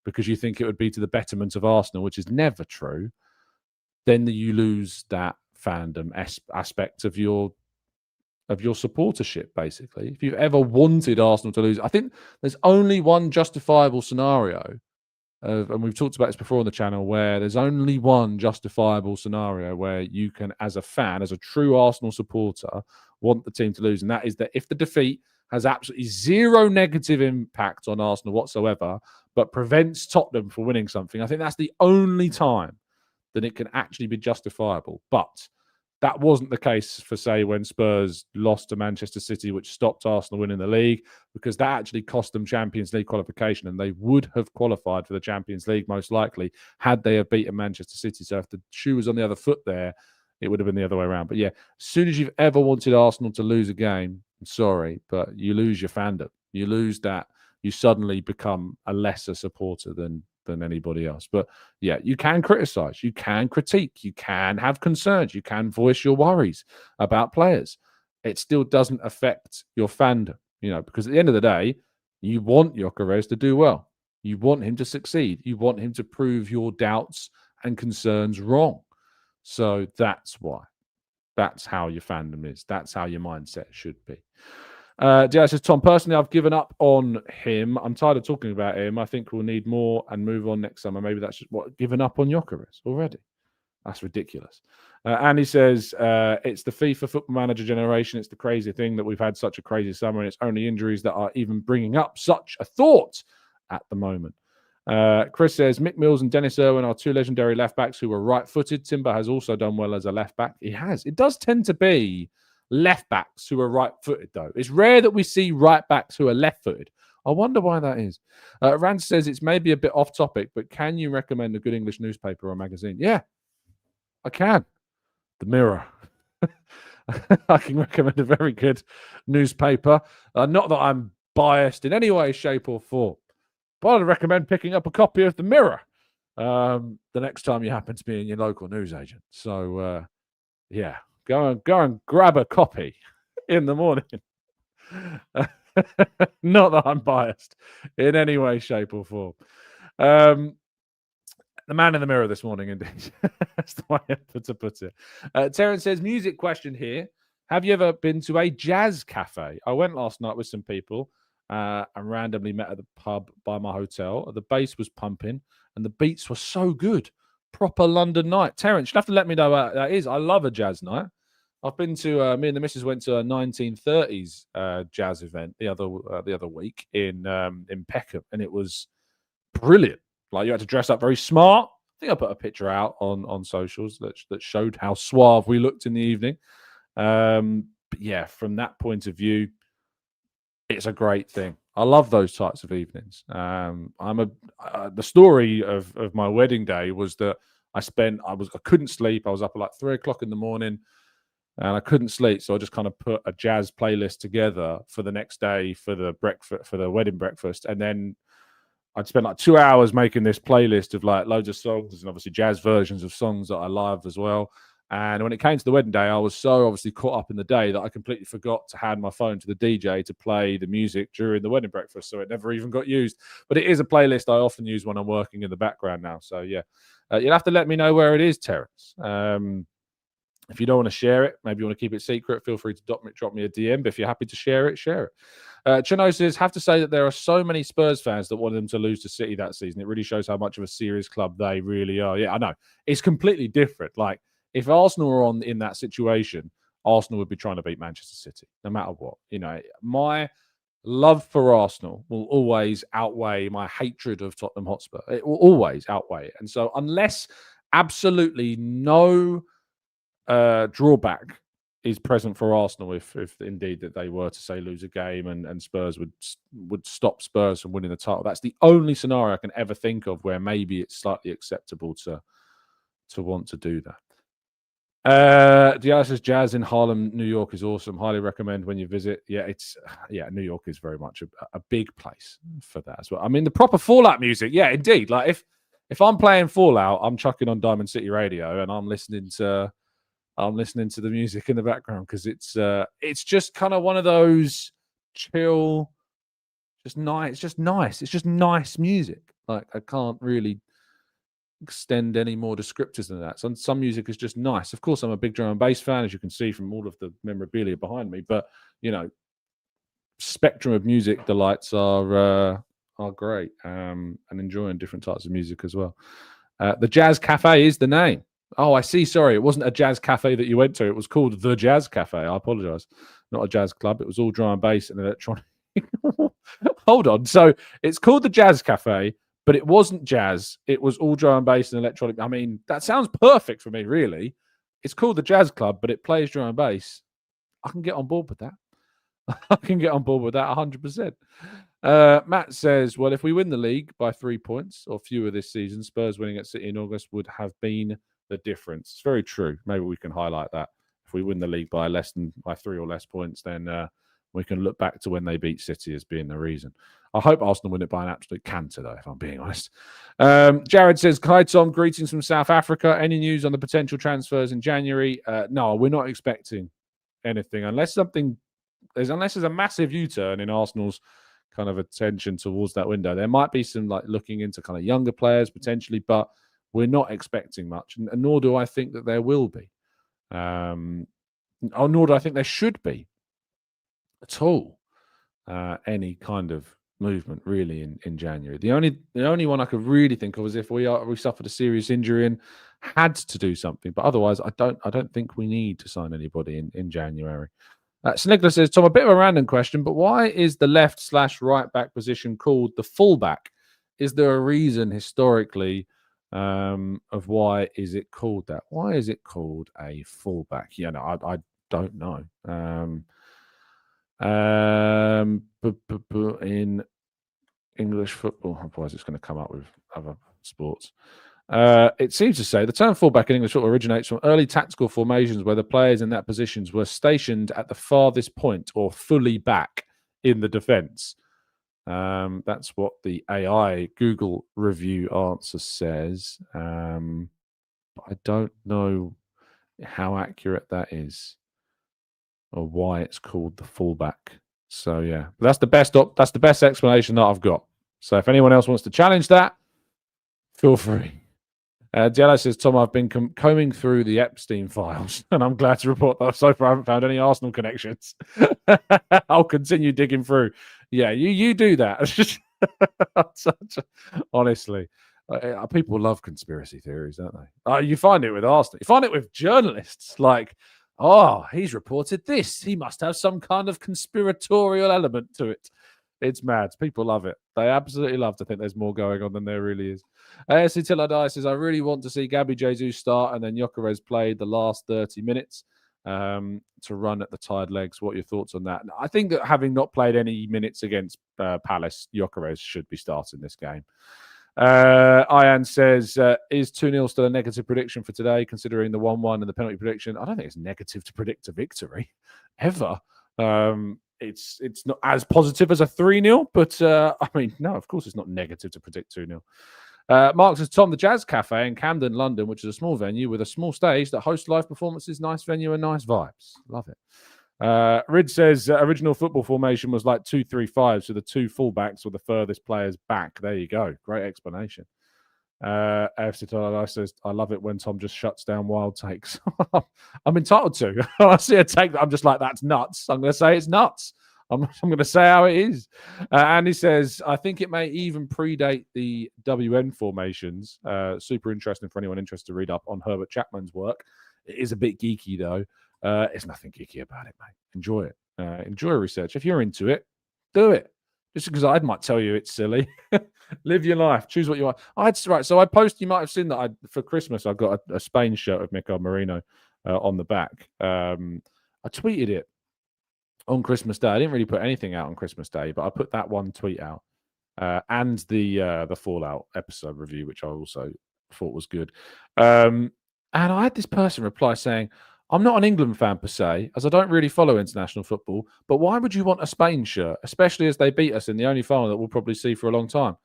because you think it would be to the betterment of Arsenal, which is never true, then you lose that fandom aspect of your supportership, basically. If you've ever wanted Arsenal to lose, I think there's only one justifiable scenario, and we've talked about this before on the channel, where there's only one justifiable scenario where you can, as a fan, as a true Arsenal supporter, want the team to lose, and that is that if the defeat has absolutely zero negative impact on Arsenal whatsoever, but prevents Tottenham from winning something, I think that's the only time that it can actually be justifiable. But that wasn't the case for, say, when Spurs lost to Manchester City, which stopped Arsenal winning the league, because that actually cost them Champions League qualification, and they would have qualified for the Champions League most likely had they have beaten Manchester City. So if the shoe was on the other foot there, it would have been the other way around. But yeah, as soon as you've ever wanted Arsenal to lose a game, I'm sorry, but you lose your fandom. You lose that. You suddenly become a lesser supporter than anybody else. But yeah, you can criticize, you can critique, you can have concerns, you can voice your worries about players. It still doesn't affect your fandom, you know, because at the end of the day, you want Gyökeres to do well. You want him to succeed. You want him to prove your doubts and concerns wrong. So that's why. That's how your fandom is. That's how your mindset should be. Diaz says, Tom, personally, I've given up on him. I'm tired of talking about him. I think we'll need more and move on next summer. Maybe that's just given up on Gyökeres already. That's ridiculous. And he says, it's the FIFA Football Manager generation. It's the crazy thing that we've had such a crazy summer, and it's only injuries that are even bringing up such a thought at the moment. Chris says, Mick Mills and Dennis Irwin are two legendary left-backs who were right-footed. Timber has also done well as a left-back. He has. It does tend to be left-backs who are right-footed, though. It's rare that we see right-backs who are left-footed. I wonder why that is. Rand says it's maybe a bit off-topic, but can you recommend a good English newspaper or magazine? Yeah, I can. The Mirror. I can recommend a very good newspaper. Not that I'm biased in any way, shape, or form, but I'd recommend picking up a copy of The Mirror the next time you happen to be in your local newsagent. So, yeah, go and grab a copy in the morning. Not that I'm biased in any way, shape, or form. The man in the mirror this morning, indeed. That's the way to put it. Terence says, music question here. Have you ever been to a jazz cafe? I went last night with some people and randomly met at the pub by my hotel. The bass was pumping and the beats were so good. Proper London night. Terence, you'll have to let me know what that is. I love a jazz night. I've been to, me and the missus went to a 1930s jazz event the other week in Peckham, and it was brilliant. Like, you had to dress up very smart. I think I put a picture out on socials that showed how suave we looked in the evening. But yeah, from that point of view, it's a great thing. I love those types of evenings. The story of my wedding day was that I couldn't sleep. I was up at like 3 o'clock in the morning and I couldn't sleep. So I just kind of put a jazz playlist together for the next day for the wedding breakfast. And then I'd spent like 2 hours making this playlist of like loads of songs and obviously jazz versions of songs that I love as well. And when it came to the wedding day, I was so obviously caught up in the day that I completely forgot to hand my phone to the DJ to play the music during the wedding breakfast. So it never even got used. But it is a playlist I often use when I'm working in the background now. So yeah, you'll have to let me know where it is, Terence. If you don't want to share it, maybe you want to keep it secret, feel free to drop me a DM. But if you're happy to share it, share it. Chino says, have to say that there are so many Spurs fans that wanted them to lose to City that season. It really shows how much of a serious club they really are. Yeah, I know. It's completely different. Like, if Arsenal were in that situation, Arsenal would be trying to beat Manchester City, no matter what. You know, my love for Arsenal will always outweigh my hatred of Tottenham Hotspur. It will always outweigh it. And so unless absolutely no drawback is present for Arsenal, if indeed that they were to say lose a game and Spurs would stop Spurs from winning the title, that's the only scenario I can ever think of where maybe it's slightly acceptable to want to do that. Diaz says Jazz in Harlem, New York is awesome. Highly recommend when you visit. Yeah, New York is very much a big place for that as well. I mean, the proper Fallout music, yeah, indeed. Like if I'm playing Fallout, I'm chucking on Diamond City Radio and I'm listening to the music in the background because it's just kind of one of those chill, just nice. It's just nice. It's just nice music. Like I can't really extend any more descriptors than that. Some music is just nice. Of course, I'm a big drum and bass fan, as you can see from all of the memorabilia behind me. But spectrum of music delights are great, and enjoying different types of music as well. The Jazz Cafe is the name. Oh, I see. Sorry, it wasn't a jazz cafe that you went to. It was called the Jazz Cafe. I apologize. Not a jazz club. It was all drum and bass and electronic. Hold on. So it's called the Jazz Cafe, but it wasn't jazz. It was all drum and bass and electronic. I mean, that sounds perfect for me, really. It's called the Jazz Club, but it plays drum and bass. I can get on board with that. I can get on board with that 100%. Matt says, well, if we win the league by 3 points or fewer this season, Spurs winning at City in August would have been the difference. It's very true. Maybe we can highlight that. If we win the league by 3 or less points, then we can look back to when they beat City as being the reason. I hope Arsenal win it by an absolute canter, though, if I'm being honest. Jared says, hi, Tom. Greetings from South Africa. Any news on the potential transfers in January? No, we're not expecting anything unless there's a massive U-turn in Arsenal's kind of attention towards that window. There might be some looking into kind of younger players potentially, but we're not expecting much, and nor do I think that there will be. Nor do I think there should be at all any kind of movement really in January. The only one I could really think of is if we suffered a serious injury and had to do something, but otherwise I don't think we need to sign anybody in January. Snigler says, Tom, a bit of a random question, but why is the left/right back position called the fullback? Is there a reason historically of why is it called that? Why is it called a fullback? I don't know. In English football, otherwise it's going to come up with other sports. It seems to say the term fullback in English football originates from early tactical formations where the players in that positions were stationed at the farthest point or fully back in the defence. That's what the AI Google review answer says. But I don't know how accurate that is or why it's called the fullback. So yeah, that's the best explanation that I've got. So if anyone else wants to challenge that, feel free. Diallo says, Tom, I've been combing through the Epstein files, and I'm glad to report that so far I haven't found any Arsenal connections. I'll continue digging through. Yeah, you do that. Honestly, people love conspiracy theories, don't they? You find it with Arsenal. You find it with journalists. Like, he's reported this. He must have some kind of conspiratorial element to it. It's mad. People love it. They absolutely love to think there's more going on than there really is. ASC Till I Die says, I really want to see Gabby Jesus start and then Gyökeres play the last 30 minutes to run at the tired legs. What are your thoughts on that? I think that having not played any minutes against Palace, Gyökeres should be starting this game. Ian says, is 2-0 still a negative prediction for today, considering the 1-1 and the penalty prediction? I don't think it's negative to predict a victory, ever. It's not as positive as a 3-0, but I mean, no, of course it's not negative to predict 2-0. Mark says, Tom, the Jazz Cafe in Camden, London, which is a small venue with a small stage that hosts live performances, nice venue and nice vibes. Love it. Rid says, original football formation was like 2-3-5, so the two fullbacks were the furthest players back. There you go. Great explanation. AFC Tala says, I love it when Tom just shuts down wild takes. I'm entitled to. I see a take that I'm just like, that's nuts. I'm going to say it's nuts. I'm going to say how it is. And he says, I think it may even predate the WN formations. Super interesting for anyone interested to read up on Herbert Chapman's work. It is a bit geeky, though. It's nothing geeky about it, mate. Enjoy it. Enjoy research. If you're into it, do it. Just because I might tell you it's silly. Live your life. Choose what you want. So I posted, you might have seen that for Christmas, I got a Spain shirt of Mikel Marino on the back. I tweeted it on Christmas Day. I didn't really put anything out on Christmas Day, but I put that one tweet out and the Fallout episode review, which I also thought was good. And I had this person reply saying, I'm not an England fan per se, as I don't really follow international football, but why would you want a Spain shirt, especially as they beat us in the only final that we'll probably see for a long time?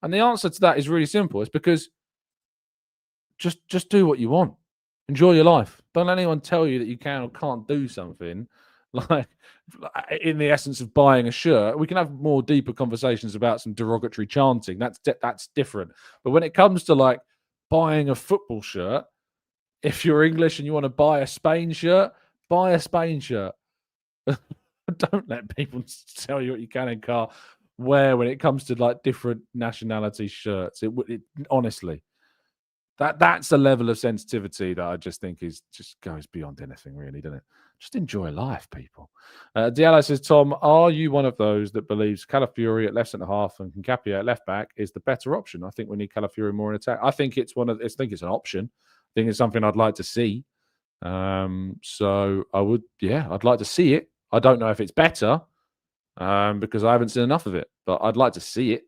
And the answer to that is really simple. It's because just do what you want. Enjoy your life. Don't let anyone tell you that you can or can't do something. Like, in the essence of buying a shirt, we can have more deeper conversations about some derogatory chanting. That's different. But when it comes to like buying a football shirt, if you're English and you want to buy a Spain shirt, buy a Spain shirt. Don't let people tell you what you can and can't wear when it comes to like different nationality shirts. It honestly, that's a level of sensitivity that I just think just goes beyond anything, really, doesn't it? Just enjoy life, people. Diallo says, Tom, are you one of those that believes Calafiori at left centre half and Nkapia at left back is the better option? I think we need Calafiori more in attack. I think it's an option. I think it's something I'd like to see. So I'd like to see it. I don't know if it's better because I haven't seen enough of it, but I'd like to see it.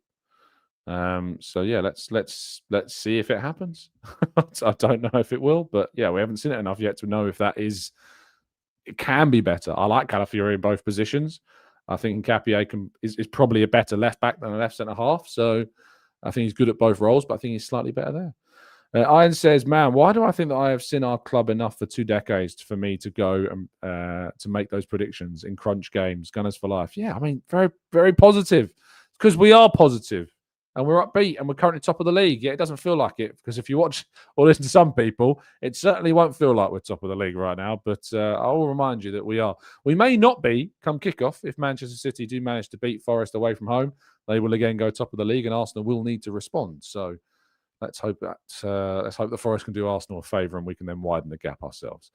So yeah, let's see if it happens. I don't know if it will, but yeah, we haven't seen it enough yet to know if it can be better. I like Calafiori in both positions. I think Nkapia is probably a better left back than a left centre half. So I think he's good at both roles, but I think he's slightly better there. Ian says, man, why do I think that I have seen our club enough for 2 decades for me to go and to make those predictions in crunch games, Gunners for life? Yeah, I mean, very, very positive. Because we are positive and we're upbeat and we're currently top of the league. Yeah, it doesn't feel like it because if you watch or listen to some people, it certainly won't feel like we're top of the league right now. But I will remind you that we are. We may not be come kickoff if Manchester City do manage to beat Forest away from home. They will again go top of the league and Arsenal will need to respond. So let's hope that Forest can do Arsenal a favour and we can then widen the gap ourselves.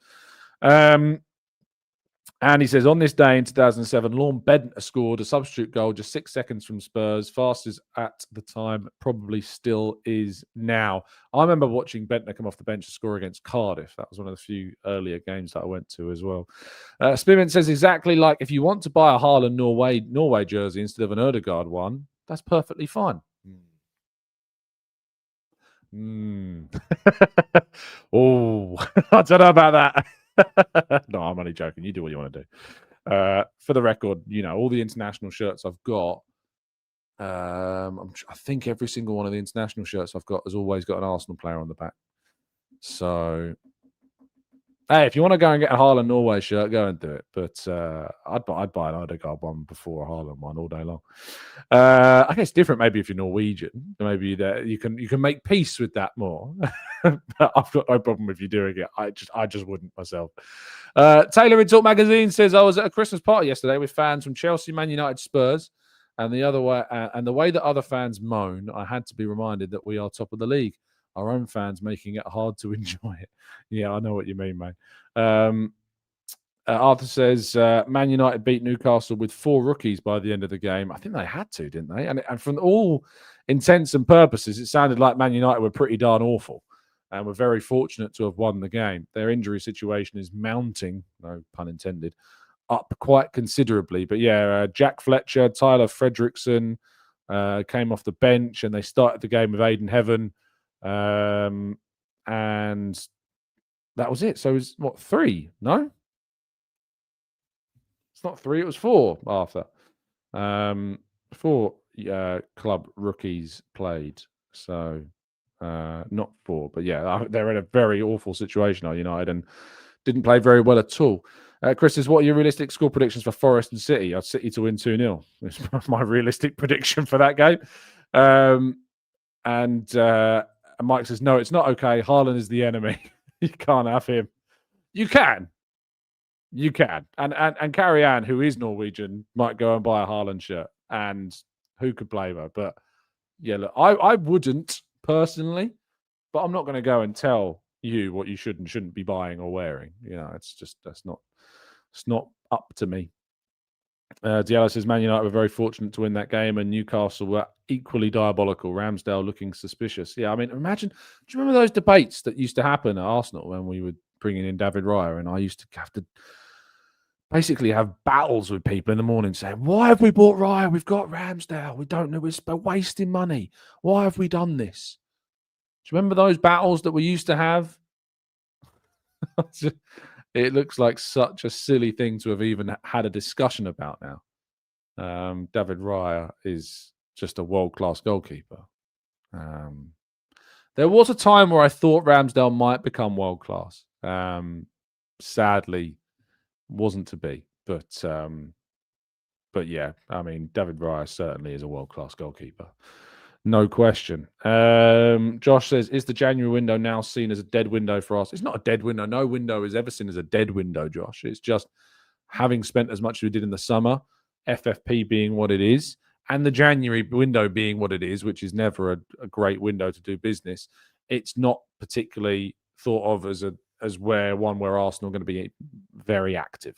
And he says, on this day in 2007, Lorne Bentner scored a substitute goal just 6 seconds from Spurs. Fastest at the time, probably still is now. I remember watching Bentner come off the bench to score against Cardiff. That was one of the few earlier games that I went to as well. Spearmint says, exactly like if you want to buy a Haaland Norway jersey instead of an Ødegaard one, that's perfectly fine. Oh, I don't know about that. No, I'm only joking. You do what you want to do. For the record, all the international shirts I've got, I think every single one of the international shirts I've got has always got an Arsenal player on the back. So, hey, if you want to go and get a Haaland Norway shirt, go and do it. But I'd buy an Ødegaard one before a Haaland one all day long. I guess different maybe if you're Norwegian. Maybe you can make peace with that more. But I've got no problem with you doing it. I just wouldn't myself. Taylor in Talk Magazine says, I was at a Christmas party yesterday with fans from Chelsea, Man United, Spurs, and the way that other fans moan, I had to be reminded that we are top of the league. Our own fans making it hard to enjoy it. Yeah, I know what you mean, mate. Arthur says, Man United beat Newcastle with 4 rookies by the end of the game. I think they had to, didn't they? And from all intents and purposes, it sounded like Man United were pretty darn awful. And we're very fortunate to have won the game. Their injury situation is mounting, no pun intended, up quite considerably. But yeah, Jack Fletcher, Tyler Fredrickson came off the bench and they started the game with Aiden Heaven. And that was it. So it was, 3? No? It's not 3, it was 4, Arthur. 4 club rookies played. So not 4, but yeah, they're in a very awful situation, are United, and didn't play very well at all. Chris says, what are your realistic score predictions for Forest and City? I'd City to win 2-0. It's my realistic prediction for that game. And Mike says, no, it's not okay. Haaland is the enemy. You can't have him. You can. And Carrie Ann, who is Norwegian, might go and buy a Haaland shirt. And who could blame her? But yeah, look, I wouldn't personally, but I'm not going to go and tell you what you should and shouldn't be buying or wearing. It's not up to me. Diallo says Man United were very fortunate to win that game, and Newcastle were equally diabolical. Ramsdale looking suspicious. Yeah, I mean, imagine. Do you remember those debates that used to happen at Arsenal when we were bringing in David Raya, and I used to have to basically have battles with people in the morning saying, "Why have we bought Raya? We've got Ramsdale. We don't know. We're wasting money. Why have we done this?" Do you remember those battles that we used to have? It looks like such a silly thing to have even had a discussion about now. David Raya is just a world-class goalkeeper. There was a time where I thought Ramsdale might become world-class. Sadly, wasn't to be. But yeah, I mean, David Raya certainly is a world-class goalkeeper. No question. Josh says, is the January window now seen as a dead window for us? It's not a dead window. No window is ever seen as a dead window, Josh. It's just having spent as much as we did in the summer, FFP being what it is, and the January window being what it is, which is never a great window to do business. It's not particularly thought of as where Arsenal are going to be very active.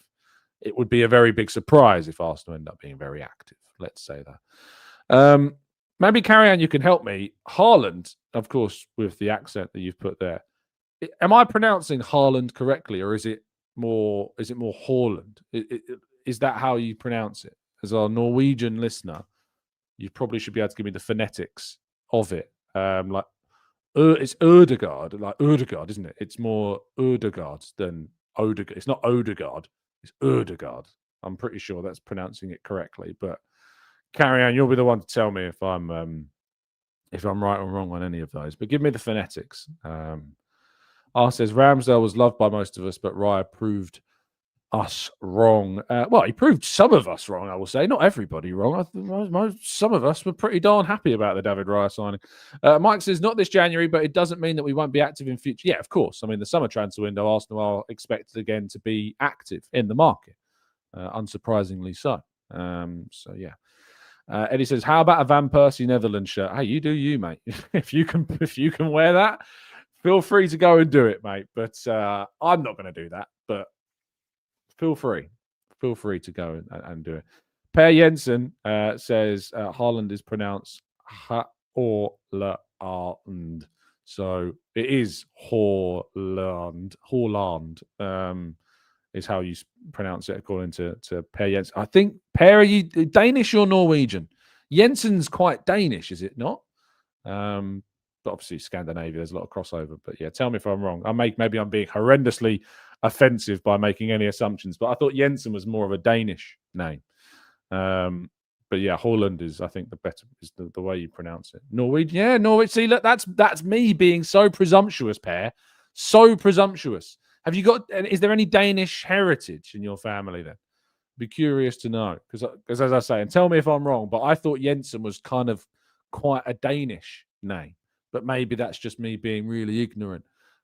It would be a very big surprise if Arsenal end up being very active. Let's say that. Maybe Carry On, you can help me. Haaland, of course, with the accent that you've put there. Am I pronouncing Haaland correctly, or is it more Haaland? Is that how you pronounce it? As our Norwegian listener, you probably should be able to give me the phonetics of it. It's Ødegaard, like Ødegaard, isn't it? It's more Ødegaard than Odegaard. It's not Odegaard, it's Ødegaard. I'm pretty sure that's pronouncing it correctly, but Carry On, you'll be the one to tell me if I'm right or wrong on any of those. But give me the phonetics. R says Ramsdale was loved by most of us, but Raya proved us wrong. Well, he proved some of us wrong, I will say. Not everybody wrong. Some of us were pretty darn happy about the David Raya signing. Mike says, not this January, but it doesn't mean that we won't be active in future. Yeah, of course. I mean, the summer transfer window, Arsenal are expected again to be active in the market. Unsurprisingly so. So, yeah. Eddie says, how about a Van Persie Netherlands shirt? Hey, you do you, mate. if you can wear that, feel free to go and do it, mate. But I'm not going to do that. But feel free to go and do it. Per Jensen says Haaland is pronounced Haaland. So it is Haaland. Is how you pronounce it according to Per Jensen. I think, Per, are you Danish or Norwegian? Jensen's quite Danish, is it not? But obviously Scandinavia, there's a lot of crossover. But yeah, tell me if I'm wrong. Maybe I'm being horrendously offensive by making any assumptions, but I thought Jensen was more of a Danish name. But yeah, Haaland is, I think, the better is the way you pronounce it. Norwegian, yeah, Norwich. See, look, that's me being so presumptuous, Per. So presumptuous. Have you got? Is there any Danish heritage in your family then? Be curious to know, because as I say, and tell me if I'm wrong, but I thought Jensen was kind of quite a Danish name, but maybe that's just me being really ignorant.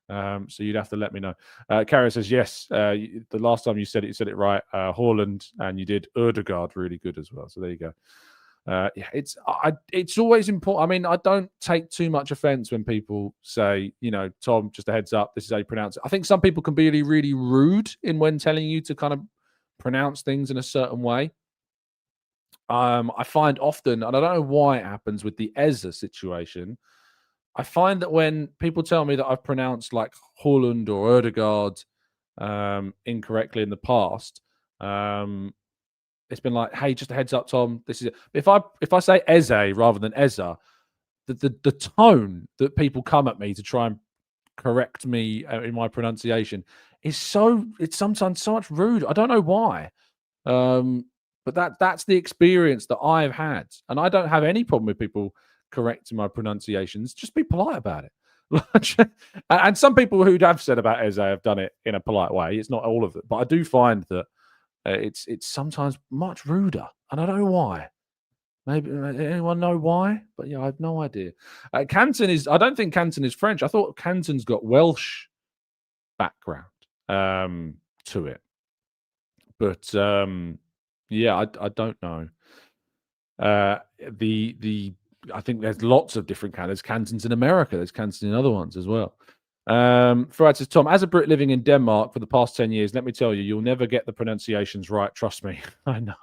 So you'd have to let me know. Kara says yes. The last time you said it right. Haaland, and you did Ødegaard really good as well. So there you go. Yeah, it's always important. I mean, I don't take too much offense when people say, Tom, just a heads up, this is how you pronounce it. I think some people can be really, really rude when telling you to kind of pronounce things in a certain way. I find often, and I don't know why it happens with the Eza situation, I find that when people tell me that I've pronounced like Haaland or Ødegaard incorrectly in the past, it's been like, hey, just a heads up, Tom. This is it. If I say Eze rather than Eza, the tone that people come at me to try and correct me in my pronunciation is it's sometimes so much rude. I don't know why. But that's the experience that I've had. And I don't have any problem with people correcting my pronunciations. Just be polite about it. And some people who have said about Eze have done it in a polite way. It's not all of it. But I do find that it's sometimes much ruder, and I don't know why. Maybe anyone know why? But yeah, I have no idea. Canton is. I don't think Canton is French. I thought Canton's got Welsh background to it, but yeah, I don't know. I think there's lots of different Cantons. There's Cantons in America. There's Cantons in other ones as well. Throughout says, Tom, as a Brit living in Denmark for the past 10 years, let me tell you, you'll never get the pronunciations right. Trust me. I know.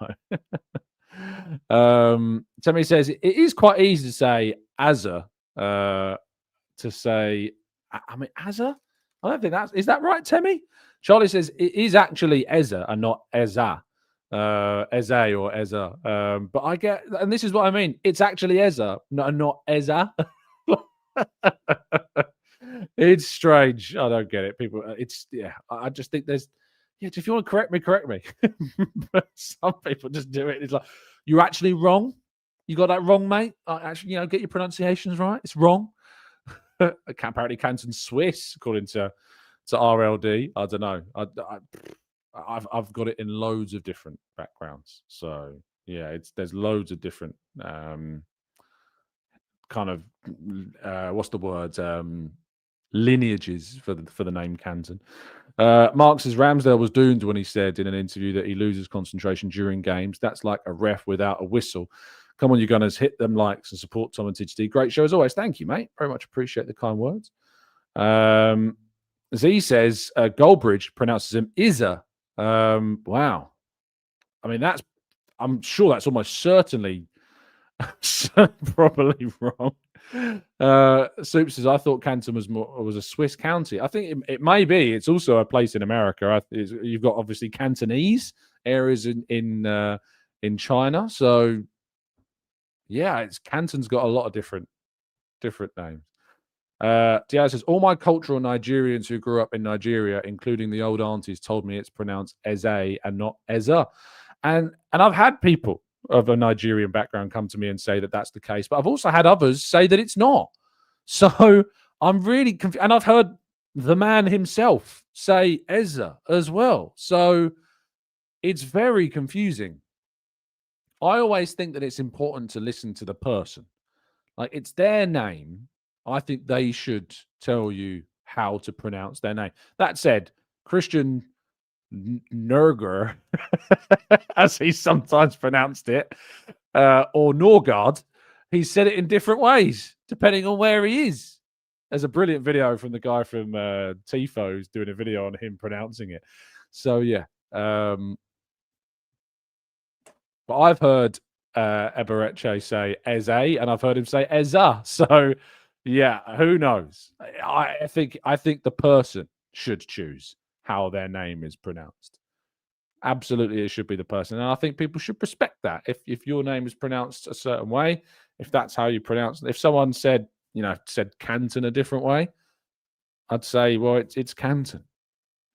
Tammy says, it is quite easy to say Azza, to say, I mean, Azza? I don't think is that right, Temmie? Charlie says, it is actually Ezza and not Ezza. Eze or Ezza. But I get, and this is what I mean, it's actually Ezza, not Ezza. It's strange. I don't get it. People, I just think there's, if you want to correct me. But some people just do it. It's like, you're actually wrong. You got that wrong, mate. Actually, get your pronunciations right. It's wrong. Apparently, Canton's Swiss, according to RLD. I don't know. I've got it in loads of different backgrounds. So yeah, there's loads of different kind of what's the word, lineages for the name Canton. Mark says Ramsdale was doomed when he said in an interview that he loses concentration during games. That's like a ref without a whistle. Come on, you Gunners, hit them likes and support Tom and TGT. Great show as always. Thank you, mate. Very much appreciate the kind words. Z says Goldbridge pronounces him Izza. Wow. I mean, I'm sure that's almost certainly probably wrong. Soup says, I thought Canton was a Swiss county. I think it may be. It's also a place in America. You've got obviously Cantonese areas in China. So yeah, Canton's got a lot of different names. Diaz says, all my cultural Nigerians who grew up in Nigeria, including the old aunties, told me it's pronounced Eze and not Ezza. And I've had people of a Nigerian background come to me and say that that's the case, but I've also had others say that it's not. So I'm really confused. And I've heard the man himself say Ezza as well. So it's very confusing. I always think that it's important to listen to the person. Like, it's their name. I think they should tell you how to pronounce their name. That said, Christian Nurger, as he sometimes pronounced it, or Norgard, he said it in different ways, depending on where he is. There's a brilliant video from the guy from Tifo who's doing a video on him pronouncing it. So, yeah. But I've heard Ebereche say Eze, and I've heard him say Ezza. So, yeah, who knows? I think the person should choose how their name is pronounced. Absolutely, it should be the person. And I think people should respect that. If your name is pronounced a certain way, if that's how you pronounce it. If someone said Canton a different way, I'd say, well, it's Canton.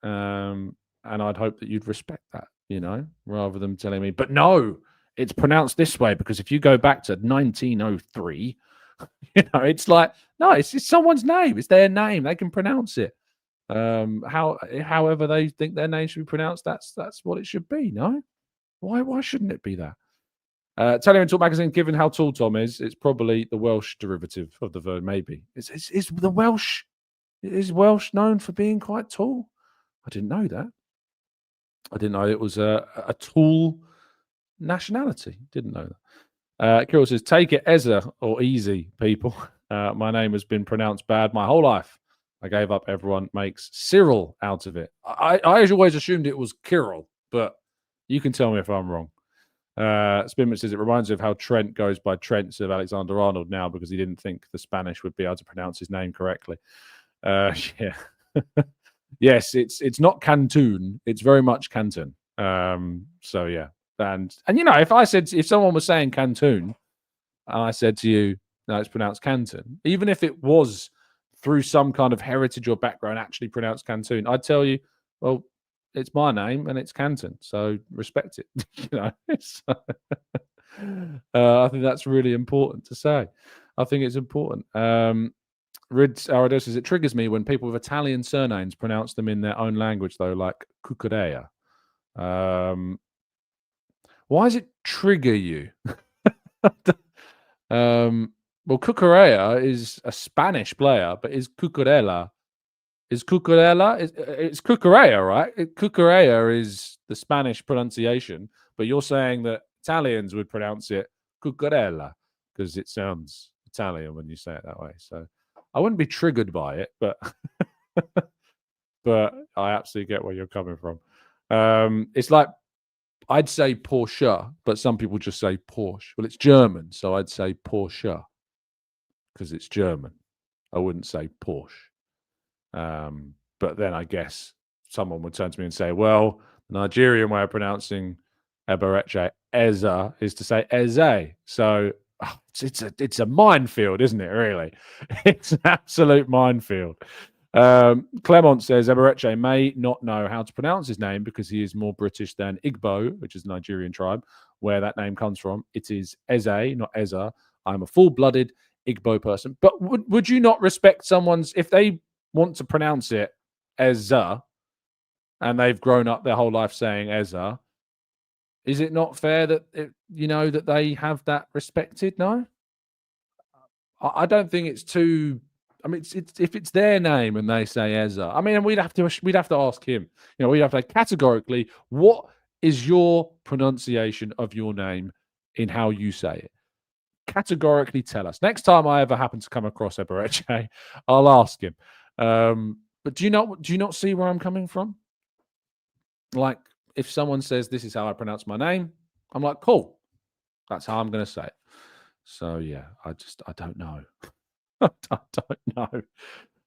And I'd hope that you'd respect that, rather than telling me, but no, it's pronounced this way because if you go back to 1903, it's like, no, it's someone's name. It's their name. They can pronounce it. However they think their name should be pronounced, that's what it should be. No, why shouldn't it be that? Italian Talk magazine, given how tall Tom is, it's probably the Welsh derivative of the verb. Maybe is the Welsh. Is Welsh known for being quite tall? I didn't know that. I didn't know it was a tall nationality. Didn't know that. Kirill says, take it Ezza or easy, people. My name has been pronounced bad my whole life. I gave up. Everyone makes Cyril out of it. I always assumed it was Kirill, but you can tell me if I'm wrong. Spinman says, it reminds me of how Trent goes by Trent instead of Alexander-Arnold now because he didn't think the Spanish would be able to pronounce his name correctly. Yeah. Yes, it's not Canton. It's very much Canton. So yeah. And if someone was saying Canton, and I said to you, no, it's pronounced Canton, even if it was through some kind of heritage or background actually pronounced Canton, I'd tell you, well, it's my name and it's Canton, so respect it. I think that's really important to say. I think it's important. Rids Arados says, it triggers me when people with Italian surnames pronounce them in their own language, though, like Cucurella. Why does it trigger you? Well, Cucurella is a Spanish player, but is Cucurella? It's Cucurella, right? Cucurella is the Spanish pronunciation, but you're saying that Italians would pronounce it Cucurella because it sounds Italian when you say it that way. So I wouldn't be triggered by it, but But I absolutely get where you're coming from. It's like, I'd say Porsche, but some people just say Porsche. Well, it's German, so I'd say Porsche because it's German. I wouldn't say Porsche. But then I guess someone would turn to me and say, well, the Nigerian way of pronouncing Ebereche, Eza, is to say Eze. So it's a minefield, isn't it, really? It's an absolute minefield. Clement says Ebereche may not know how to pronounce his name because he is more British than Igbo, which is a Nigerian tribe, where that name comes from. It is Eze, not Eza. I'm a full-blooded Igbo person. But would you not respect someone's, if they want to pronounce it Eza and they've grown up their whole life saying Eza, is it not fair that that they have that respected? No, I don't think it's too. I mean, it's if it's their name and they say Eza. I mean, we'd have to ask him. We'd have to categorically, what is your pronunciation of your name in how you say it? Categorically tell us. Next time I ever happen to come across Ebereche, I'll ask him. But do you not see where I'm coming from? Like, if someone says this is how I pronounce my name, I'm like, cool. That's how I'm going to say it. So yeah, I don't know. I don't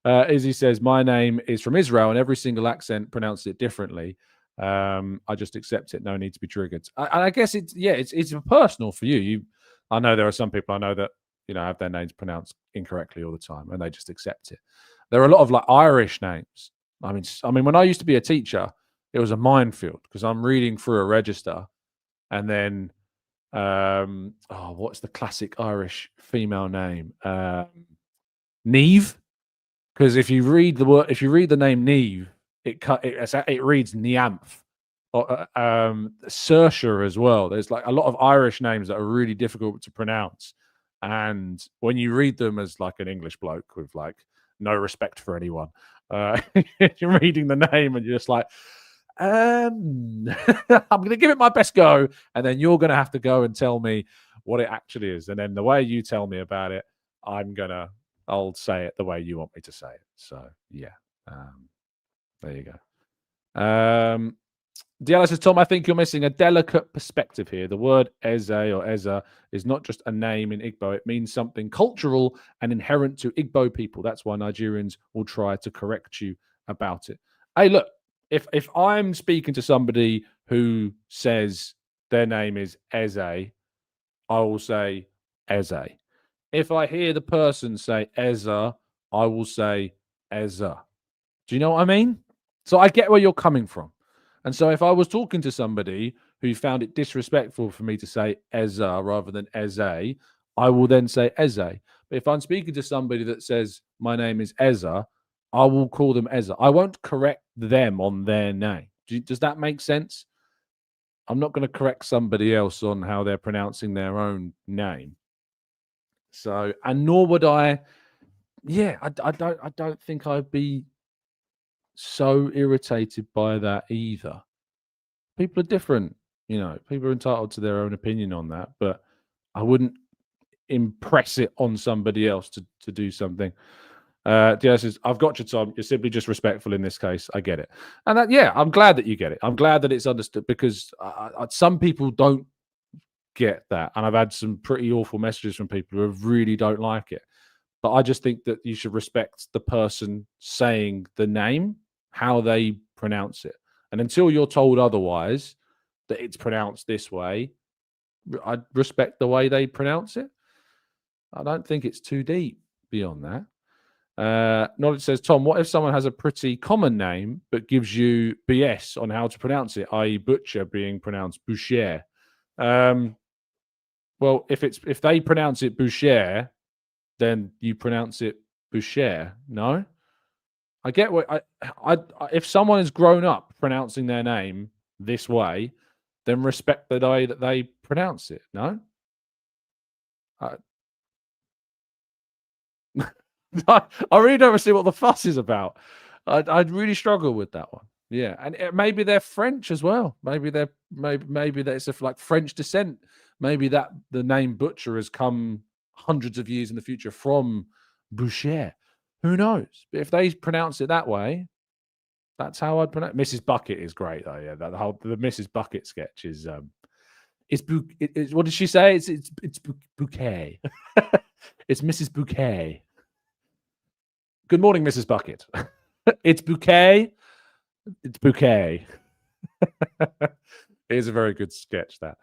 know. Izzy says my name is from Israel and every single accent pronounces it differently. I just accept it. No need to be triggered. I guess it's personal for you. I know there are some people I know that have their names pronounced incorrectly all the time, and they just accept it. There are a lot of like Irish names. I mean, when I used to be a teacher, it was a minefield because I'm reading through a register, and then what's the classic Irish female name? Niamh. Because if you read the name Niamh, it reads Niamph. Or Saoirse as well. There's like a lot of Irish names that are really difficult to pronounce, and when you read them as like an English bloke with like no respect for anyone, you're reading the name and you're just like, I'm going to give it my best go, and then you're going to have to go and tell me what it actually is, and then the way you tell me about it, I'll say it the way you want me to say it. So yeah, there you go. Diallo says, Tom, I think you're missing a delicate perspective here. The word Eze or Eza is not just a name in Igbo. It means something cultural and inherent to Igbo people. That's why Nigerians will try to correct you about it. Hey, look, if I'm speaking to somebody who says their name is Eze, I will say Eze. If I hear the person say Eza, I will say Eza. Do you know what I mean? So I get where you're coming from. And so if I was talking to somebody who found it disrespectful for me to say Eza rather than Eze, I will then say Eze. But if I'm speaking to somebody that says my name is Eza, I will call them Eza. I won't correct them on their name. Does that make sense? I'm not going to correct somebody else on how they're pronouncing their own name. So, and nor would I. Yeah, I don't think I'd be so irritated by that either. People are different, people are entitled to their own opinion on that, but I wouldn't impress it on somebody else to do something. Diaz says, I've got you, Tom. You're simply just respectful in this case. I get it. And I'm glad that you get it. I'm glad that it's understood, because some people don't get that. And I've had some pretty awful messages from people who really don't like it. But I just think that you should respect the person saying the name, how they pronounce it. And until you're told otherwise, that it's pronounced this way, I respect the way they pronounce it. I don't think it's too deep beyond that. Knowledge says, Tom, what if someone has a pretty common name but gives you BS on how to pronounce it, i.e. butcher being pronounced boucher? Well, if they pronounce it boucher, then you pronounce it boucher. No? I get what if someone has grown up pronouncing their name this way, then respect the way that they pronounce it. No? I really don't see what the fuss is about. I'd really struggle with that one. Yeah, and maybe they're French as well. Maybe that's like French descent. Maybe that the name butcher has come hundreds of years in the future from boucher. Who knows? But if they pronounce it that way, that's how I'd pronounce. Mrs. Bucket is great though. Yeah, the Mrs. Bucket sketch is what did she say? It's bouquet. It's Mrs. Bouquet. Good morning, Mrs. Bucket. It's bouquet. It's bouquet. It is a very good sketch, that.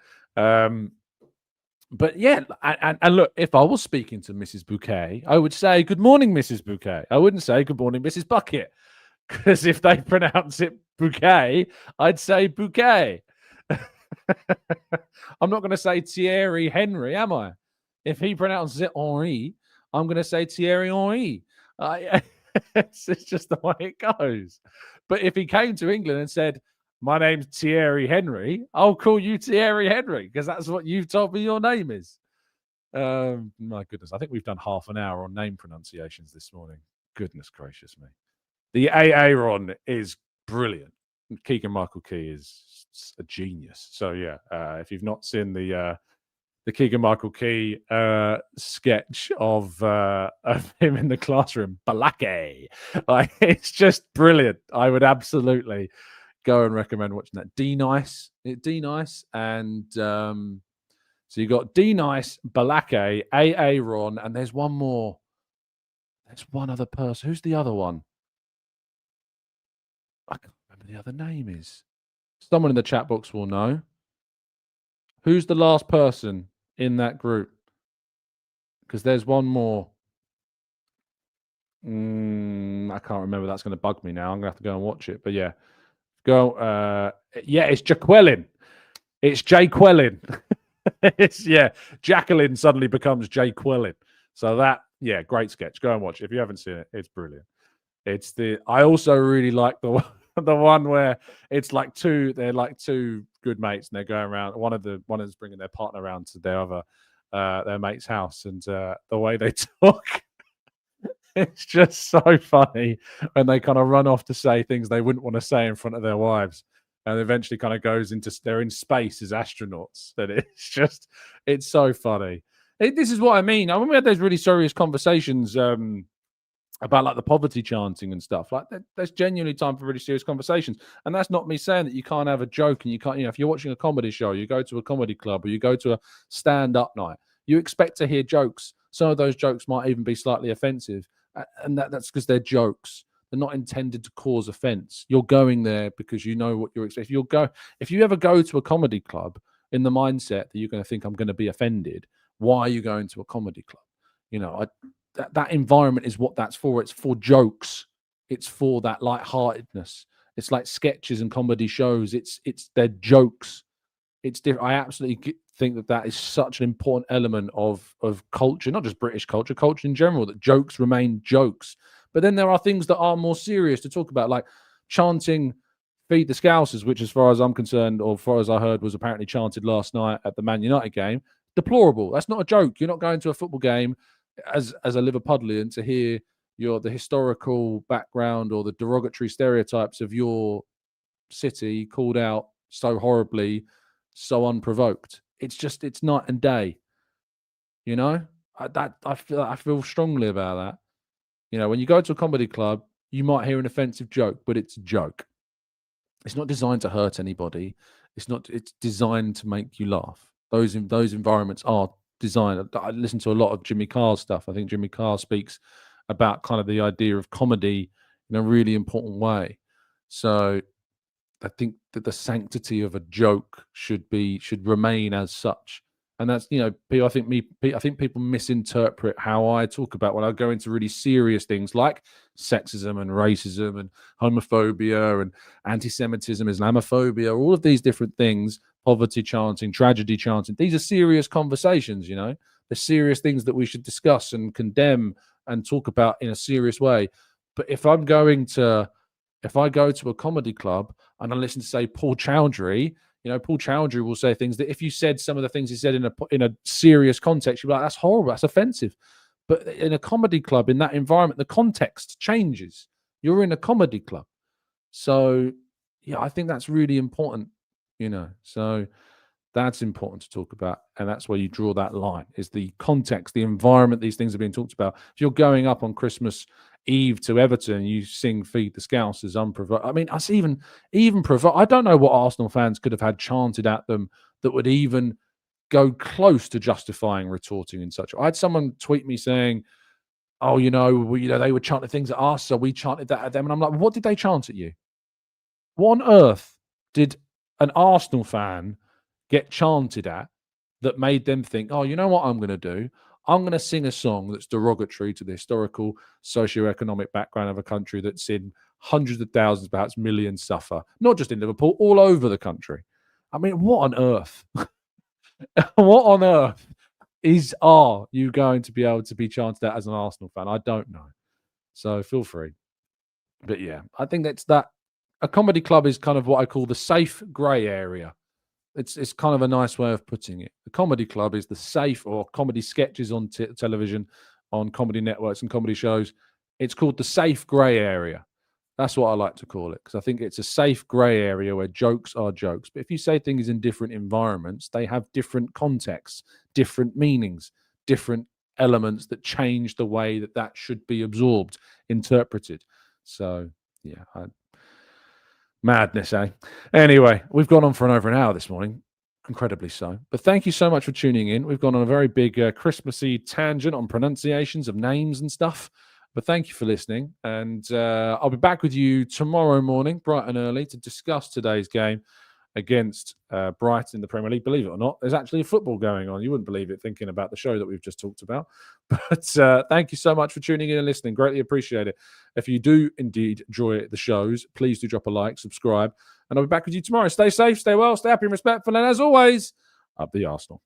But yeah, and look, if I was speaking to Mrs. Bouquet, I would say, good morning, Mrs. Bouquet. I wouldn't say, good morning, Mrs. Bucket. Because if they pronounce it bouquet, I'd say bouquet. I'm not going to say Thierry Henry, am I? If he pronounces it Henri, I'm going to say Thierry Henry. It's just the way it goes. But if he came to England and said, my name's Thierry Henry, I'll call you Thierry Henry because that's what you've told me your name is. My goodness, I think we've done half an hour on name pronunciations this morning. Goodness gracious me. The Aaron is brilliant. Keegan-Michael Key is a genius. So yeah, if you've not seen the Keegan-Michael Key sketch of him in the classroom, Balake, it's just brilliant. I would absolutely go and recommend watching that. D-Nice, and so you got D-Nice, Balake, Aaron, and there's one more. There's one other person. Who's the other one? I can't remember the other name is. Someone in the chat box will know. Who's the last person in that group? Because there's one more. I can't remember. That's going to bug me now. I'm going to have to go and watch it. But yeah, go. Yeah, it's Jaqueline. It's Jaqueline. Jacqueline suddenly becomes Jaqueline. So that, yeah, great sketch. Go and watch it. If you haven't seen it, it's brilliant. I also really like the one where it's like they're like two good mates and they're going around. One is bringing their partner around to their mate's house, and the way they talk, it's just so funny. And they kind of run off to say things they wouldn't want to say in front of their wives, and eventually kind of goes into they're in space as astronauts. And it's so funny. This is what I mean. When we had those really serious conversations about like the poverty chanting and stuff, like there's genuinely time for really serious conversations. And that's not me saying that you can't have a joke and you can't, if you're watching a comedy show, you go to a comedy club or you go to a stand-up night, you expect to hear jokes. Some of those jokes might even be slightly offensive. And that's because they're jokes. They're not intended to cause offense. You're going there because you know what you're expecting. If you ever go to a comedy club in the mindset that you're going to think I'm going to be offended, why are you going to a comedy club? That environment is what that's for. It's for jokes. It's for that lightheartedness. It's like sketches and comedy shows. They're jokes. It's different. I absolutely think that is such an important element of culture, not just British culture in general, that jokes remain jokes. But then there are things that are more serious to talk about, like chanting "Feed the Scousers," which, as far as I'm concerned, or as far as I heard, was apparently chanted last night at the Man United game. Deplorable. That's not a joke. You're not going to a football game as a Liverpudlian to hear the historical background or the derogatory stereotypes of your city called out so horribly, so unprovoked. It's night and day. I feel strongly about that. When you go to a comedy club, you might hear an offensive joke, but it's a joke. It's not designed to hurt anybody. It's designed to make you laugh. Those environments are designed. I listen to a lot of Jimmy Carr's stuff. I think Jimmy Carr speaks about kind of the idea of comedy in a really important way. So I think that the sanctity of a joke should remain as such. And that's, I think people misinterpret how I talk about when I go into really serious things like sexism and racism and homophobia and anti-Semitism, Islamophobia, all of these different things, poverty chanting, tragedy chanting. These are serious conversations, They're serious things that we should discuss and condemn and talk about in a serious way. But if I go to a comedy club and I listen to, say, Paul Chowdhury, Paul Chowdhury will say things that if you said some of the things he said in a serious context, you'd be like, that's horrible, that's offensive. But in a comedy club, in that environment, the context changes. You're in a comedy club. So, yeah, I think that's really important, So That's important to talk about, and that's where you draw that line, is the context, the environment these things are being talked about. If you're going up on Christmas Eve to Everton, you sing "Feed the Scousers" unprovoked. I mean, us even provoke. I don't know what Arsenal fans could have had chanted at them that would even go close to justifying retorting in such. I had someone tweet me saying, "Oh, they were chanting things at us, so we chanted that at them," and I'm like, "What did they chant at you? What on earth did an Arsenal fan get chanted at that made them think, oh, you know what I'm going to do? I'm going to sing a song that's derogatory to the historical, socio-economic background of a country that's seen hundreds of thousands, perhaps millions suffer, not just in Liverpool, all over the country." I mean, what on earth? What on earth are you going to be able to be chanted at as an Arsenal fan? I don't know. So feel free. But yeah, I think that a comedy club is kind of what I call the safe grey area. It's kind of a nice way of putting it. The comedy club is the safe, or comedy sketches on television, on comedy networks and comedy shows. It's called the safe grey area. That's what I like to call it, because I think it's a safe grey area where jokes are jokes. But if you say things in different environments, they have different contexts, different meanings, different elements that change the way that should be absorbed, interpreted. So, yeah, madness, eh? Anyway, we've gone on for over an hour this morning, incredibly so. But thank you so much for tuning in. We've gone on a very big Christmassy tangent on pronunciations of names and stuff. But thank you for listening. And I'll be back with you tomorrow morning, bright and early, to discuss today's game against Brighton in the Premier League. Believe it or not, there's actually a football going on. You wouldn't believe it thinking about the show that we've just talked about. But thank you so much for tuning in and listening. Greatly appreciate it. If you do indeed enjoy the shows, please do drop a like, subscribe, and I'll be back with you tomorrow. Stay safe, stay well, stay happy and respectful, and as always, up the Arsenal.